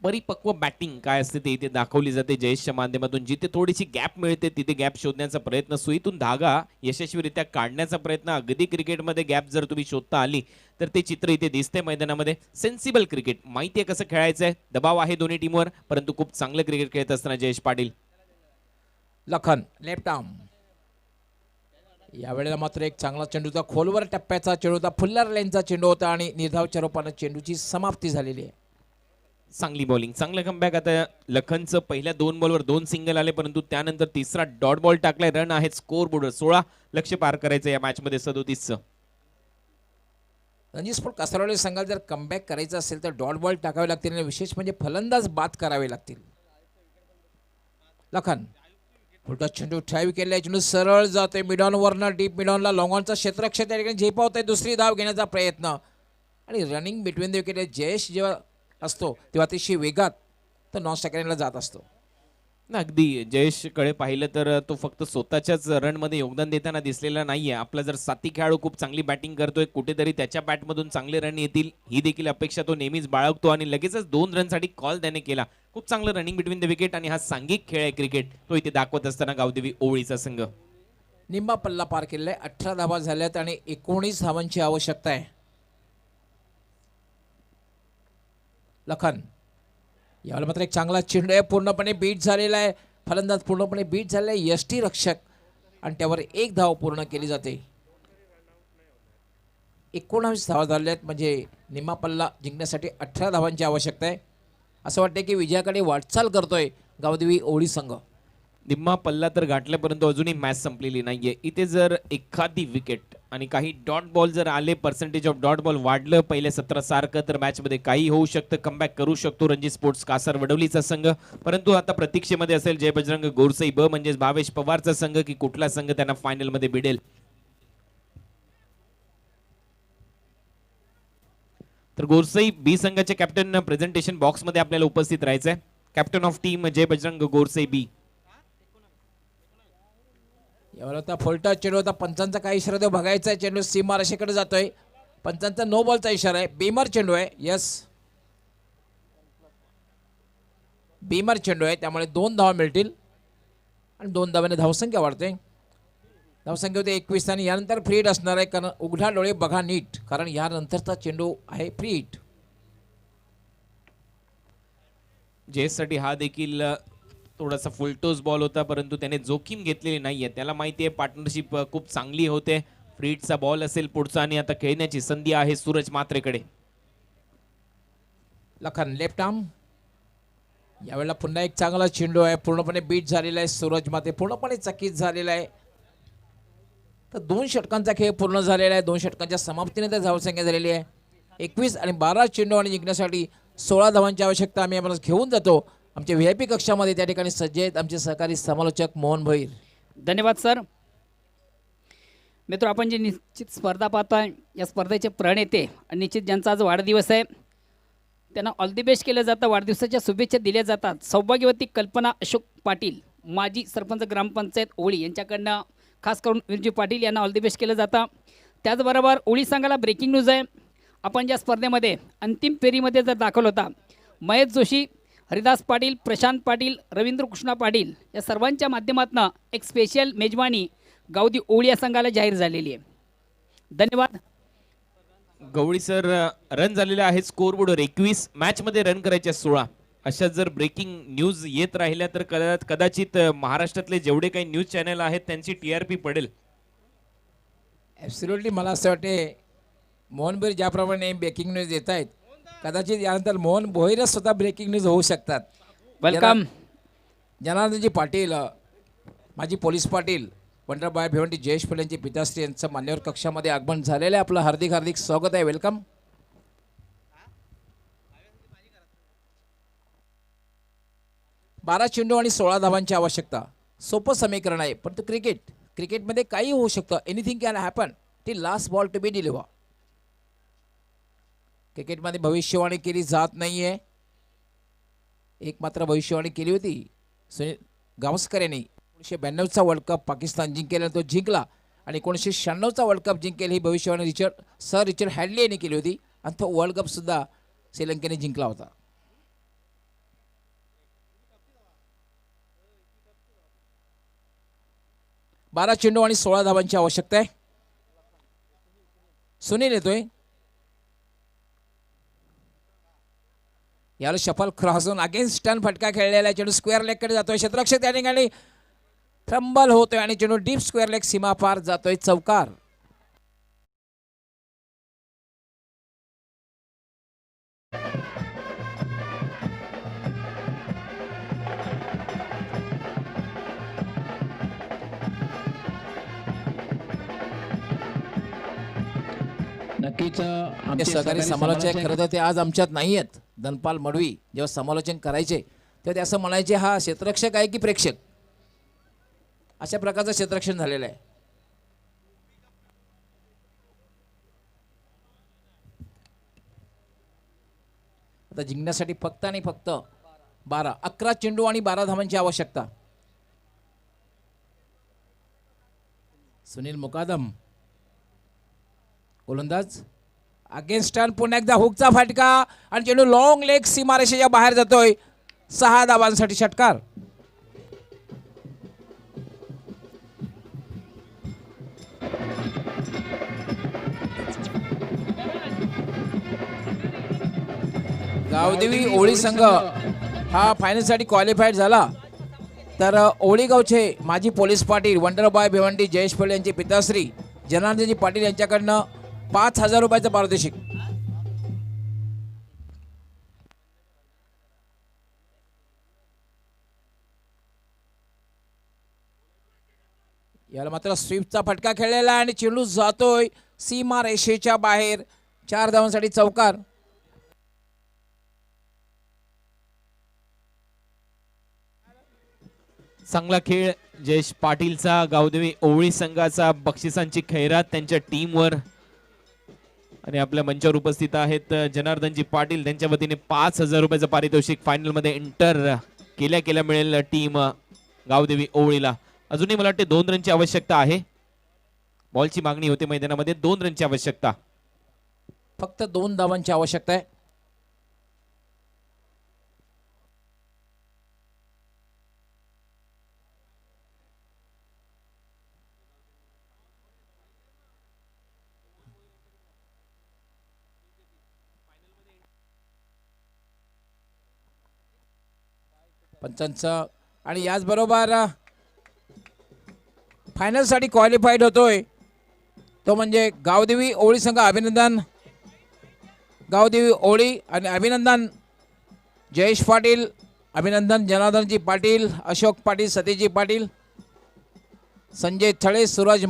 Speaker 5: परिपक्व बॅटिंग काय असते ते इथे दाखवली जाते जयेशच्या माध्यमातून. जिथे थोडीशी गॅप मिळते तिथे गॅप शोधण्याचा प्रयत्न, सुईतून धागा यशस्वीरित्या काढण्याचा प्रयत्न. अगदी क्रिकेटमध्ये गॅप जर तुम्ही शोधता आली तर ते चित्र इथे दिसते मैदानामध्ये. सेन्सिबल क्रिकेट, माहिती आहे कसं खेळायचं आहे. दबाव आहे दोन्ही टीमवर, परंतु खूप चांगलं क्रिकेट खेळत असताना जयेश पाटील.
Speaker 3: लखन लेफ्ट आर्म, यावेळेला मात्र एक चांगला चेंडूचा खोलवर टप्प्याचा चेंडू होता, फुल्लर लाईनचा चेंडू होता आणि निर्धावच्या रूपाने चेंडूची समाप्ती झालेली आहे.
Speaker 5: चांगली बॉलिंग, चांगलं कमबॅक. आता लखनचं पहिल्या 2 बॉलवर 2 सिंगल आले, परंतु त्यानंतर तिसरा डॉट बॉल टाकलाय. रन आहेत स्कोर बोर्डवर 16. लक्ष पार करायचं या मॅच मध्ये 37चं.
Speaker 3: रणजी स्पोर्ट कासारवाडी संघाला जर कमबॅक करायचं असेल तर डॉट बॉल टाकावे लागतील आणि विशेष म्हणजे फलंदाज बाद करावे लागतील. लखन फुलटा चेंडू ठावी केलेला चेंडू सरळ जातोय मिडॉन वरनं डीप मिडॉनला लॉंगॉनचा क्षेत्ररक्षक त्या ठिकाणी झेपावतोय. दुसरी धाव घेण्याचा प्रयत्न आणि running between the wicket Jayesh जेव्हा असतो तेव्हा अतिशय वेगात तो नॉन स्ट्रायकरला जात असतो.
Speaker 5: ना अगदी जयेशकडे पाहिलं तर तो फक्त स्वतःच्याच रनमध्ये योगदान देताना दिसलेला नाहीये. आपला जर साथी खेळाडू खूप चांगली बॅटिंग करतोय, कुठेतरी त्याच्या बॅटमधून चांगले रन येतील ही देखील अपेक्षा तो नेहमीच बाळगतो आणि लगेचच 2 रनसाठी कॉल त्याने केला. खूप चांगलं रनिंग बिटवीन द विकेट आणि हा सांघिक खेळ आहे क्रिकेट तो इथे दाखवत असताना गावदेवी ओवळीचा संघ.
Speaker 3: निम्मा पल्ला पार केलेला आहे. 18 धावा झाल्यात आणि 19 धावांची आवश्यकता आहे. लखन यावेळेला मात्र एक चांगला चेंडू आहे, पूर्णपणे बीट झालेला आहे. फलंदाज पूर्णपणे बीट झालेला आहे. यष्टी रक्षक आणि त्यावर 1 धाव पूर्ण केली जाते. 19 धावा झाल्या आहेत म्हणजे निम्मा पल्ला जिंकण्यासाठी 18 धावांची आवश्यकता आहे. असं वाटतं की विजयाकडे वाटचाल करतोय गावदेवी ओवळी संघ.
Speaker 5: निम्मा पल्ला तर गाठल्या परंतु अजूनही मॅच संपलेली नाहीये. इथे जर एखादी विकेट आणि काही डॉट बॉल जर आले, पर्सेंटेज ऑफ डॉट बॉल वाढलं पहिल्या 17 सारखं तर मॅचमध्ये काही होऊ शकतं. कमबॅक करू शकतो रणजी स्पोर्ट्स कासार वडवलीचा संघ. परंतु आता प्रतीक्षेमध्ये असेल जय बजरंग गोरसई ब म्हणजेच भावेश पवारचा संघ की कुठला संघ त्यांना फायनलमध्ये भिडेल. तर गोरसई बी संघाचे कॅप्टन प्रेझेंटेशन बॉक्समध्ये आपल्याला उपस्थित राहायचंय. कॅप्टन ऑफ टीम जय बजरंग गोरसई बी.
Speaker 3: यावेळेला होता फुलटा चेंडू होता. पंचांचा काही इशारा तो बघायचा आहे. चेंडू सीमा रेषेकडे जातोय. पंचांचा नो बॉलचा इशारा आहे. बीमर चेंडू आहे. यस बीमर चेंडू आहे त्यामुळे 2 धावा मिळतील आणि 2 धावाने धावसंख्या वाढते. धावसंख्या होते 21 आणि यानंतर फ्री हिट असणार आहे. कारण उघडा डोळे बघा नीट कारण यानंतरचा चेंडू आहे फ्री हिट.
Speaker 5: जयेशसाठी हा देखील थोडासा फुलटोस बॉल होता परंतु त्याने जोखीम घेतलेली नाहीये. त्याला माहिती आहे पार्टनरशिप खूप चांगली होते. फ्रीटचा बॉल असेल पुढचा आणि आता खेळण्याची संधी आहे सूरज मात्रेकडे.
Speaker 3: लखन लेफ्ट आर्म यावेळेला पुन्हा एक चांगला चेंडू आहे. पूर्णपणे बीट झालेला आहे. सूरज माते पूर्णपणे चकित झालेला आहे. तर 2 षटकांचा खेळ पूर्ण झालेला आहे. 2 षटकांच्या समाप्तीने तर धावसंख्या झालेली आहे 21 आणि 12 चेंडू आणि जिंकण्यासाठी 16 धावांची आवश्यकता आम्ही आपण घेऊन जातो. आमच्या व्हीआयपी कक्षामध्ये त्या ठिकाणी सज्ज आहेत आमचे सहकारी समालोचक मोहन भोईर.
Speaker 2: धन्यवाद सर. मित्र आपण जी निश्चित स्पर्धा पाहतोय या स्पर्धेचे प्रणेते आणि निश्चित ज्यांचा आज वाढदिवस आहे त्यांना ऑल दी बेस्ट केलं जातं. वाढदिवसाच्या शुभेच्छा दिल्या जातात. सौभाग्यवती कल्पना अशोक पाटील माजी सरपंच ग्रामपंचायत ओळी यांच्याकडनं खास करून विरजी पाटील यांना ऑल दी बेस्ट केलं जातं. त्याचबरोबर ओळी संघाला ब्रेकिंग न्यूज आहे. आपण ज्या स्पर्धेमध्ये अंतिम फेरीमध्ये जर दाखल होता महेश जोशी, हरिदास पाटील, प्रशांत पाटील, रवींद्र कृष्णा पाटील या सर्वांच्या माध्यमातून एक स्पेशल मेजवानी गावदी ओळी या संघाला जाहीर झालेली आहे. धन्यवाद.
Speaker 5: गवळी सर रन झालेले आहेत स्कोरबोर्डवर 21. मॅचमध्ये रन करायचे 16. अशा जर ब्रेकिंग न्यूज येत राहिल्या तर कदाचित महाराष्ट्रातले जेवढे काही न्यूज चॅनल आहेत त्यांची TRP पडेल.
Speaker 3: ॲब्सोल्युटली मला असं वाटते मोहन भोईर ज्याप्रमाणे ब्रेकिंग न्यूज येत आहेत कदाचित यानंतर मोहन भोईरच स्वतः ब्रेकिंग न्यूज होऊ शकतात.
Speaker 2: वेलकम.
Speaker 3: जनार्दनजी पाटील माजी पोलीस पाटील पंढरबाई भिवंडी जयेश फुले यांचे पिताश्री यांचं मान्यवर कक्षामध्ये आगमन झालेलं आहे. आपलं हार्दिक हार्दिक स्वागत आहे. वेलकम. बारा चेंडू आणि 16 धावांची आवश्यकता सोपं समीकरण आहे परंतु क्रिकेटमध्ये काही होऊ शकतं. Anything can happen till last ball to be deliver. क्रिकेटमध्ये भविष्यवाणी केली जात नाही आहे. एक मात्र भविष्यवाणी केली होती सुनील गावस्कर यांनी. 1992चा वर्ल्ड कप पाकिस्तान जिंकेला तो जिंकला आणि 1996चा वर्ल्ड कप जिंकेल ही भविष्यवाणी सर रिचर्ड हॅडली यांनी केली होती आणि तो वर्ल्ड कपसुद्धा श्रीलंकेने जिंकला होता. बारा चेंडू आणि 16 धावांची आवश्यकता आहे. सुनील येतोय. याला शफल क्रॉसून अगेन्स्ट टर्न फटका खेळलेला चेंडू स्क्वेअर लेगकडे जातोय. क्षेत्ररक्षक त्या ठिकाणी ट्रम्बल होतोय आणि चेंडू डीप स्क्वेअर लेग सीमा पार जातोय. चौकार.
Speaker 6: नक्की बाकीचं
Speaker 3: ते
Speaker 6: आमचे
Speaker 3: सहकारी समालोचक खरं तर ते आज आमच्यात नाही आहेत. धनपाल मडवी जेव्हा समालोचन करायचे तेव्हा ते असं म्हणायचे, हा क्षेत्ररक्षक आहे की प्रेक्षक, अशा प्रकारचं क्षेत्ररक्षण झालेलं आहे. आता जिंकण्यासाठी फक्त आणि फक्त 11 चेंडू आणि 12 धावांची आवश्यकता. सुनील मुकादम गोलंदाज अगेन्स्ट टर्न, पुन्हा एकदा हुकचा फटका आणि चेंडू लॉंग लेग सीमारेषेच्या बाहेर जातोय. 6 धावांसाठी षटकार. गावदेवी ओळी संघ हा फायनलसाठी क्वालिफाईड झाला. तर ओळी गावचे माजी पोलीस पाटील वंडरबॉय भिवंडी जयेश पटेल यांचे पिताश्री जनार्दनजी पाटील यांच्याकडनं 5,000 रुपयाचं पारितोषिक. याला मात्र स्वीपचा फटका खेळलेला आहे आणि चेंडू जातोय सीमा रेषेच्या बाहेर. 4 धावांसाठी चौकार.
Speaker 5: चांगला खेळ जयेश पाटीलचा. गावदेवी ओवळी संघाचा बक्षिसांची खैरात त्यांच्या टीमवर. आणि आपल्या मंचावर उपस्थित आहेत जनार्दनजी पाटील, त्यांच्या वतीने 5,000 रुपयाचं पारितोषिक फायनल मध्ये एंटर केल्या मिळेल टीम गावदेवी ओवळीला. अजूनही मला वाटते 2 रनची आवश्यकता आहे. बॉलची मागणी होते मैदानामध्ये. 2 रनची आवश्यकता.
Speaker 3: फक्त 2 धावांची आवश्यकता आहे. पंचांचं आणि याचबरोबर फायनलसाठी क्वालिफाईड होतोय तो म्हणजे गावदेवी ओळी संघ. अभिनंदन गावदेवी ओळी आणि अभिनंदन जयेश पाटील, अभिनंदन जनार्दनजी पाटील, अशोक पाटील, सतीशजी पाटील, संजय थळे, सूरज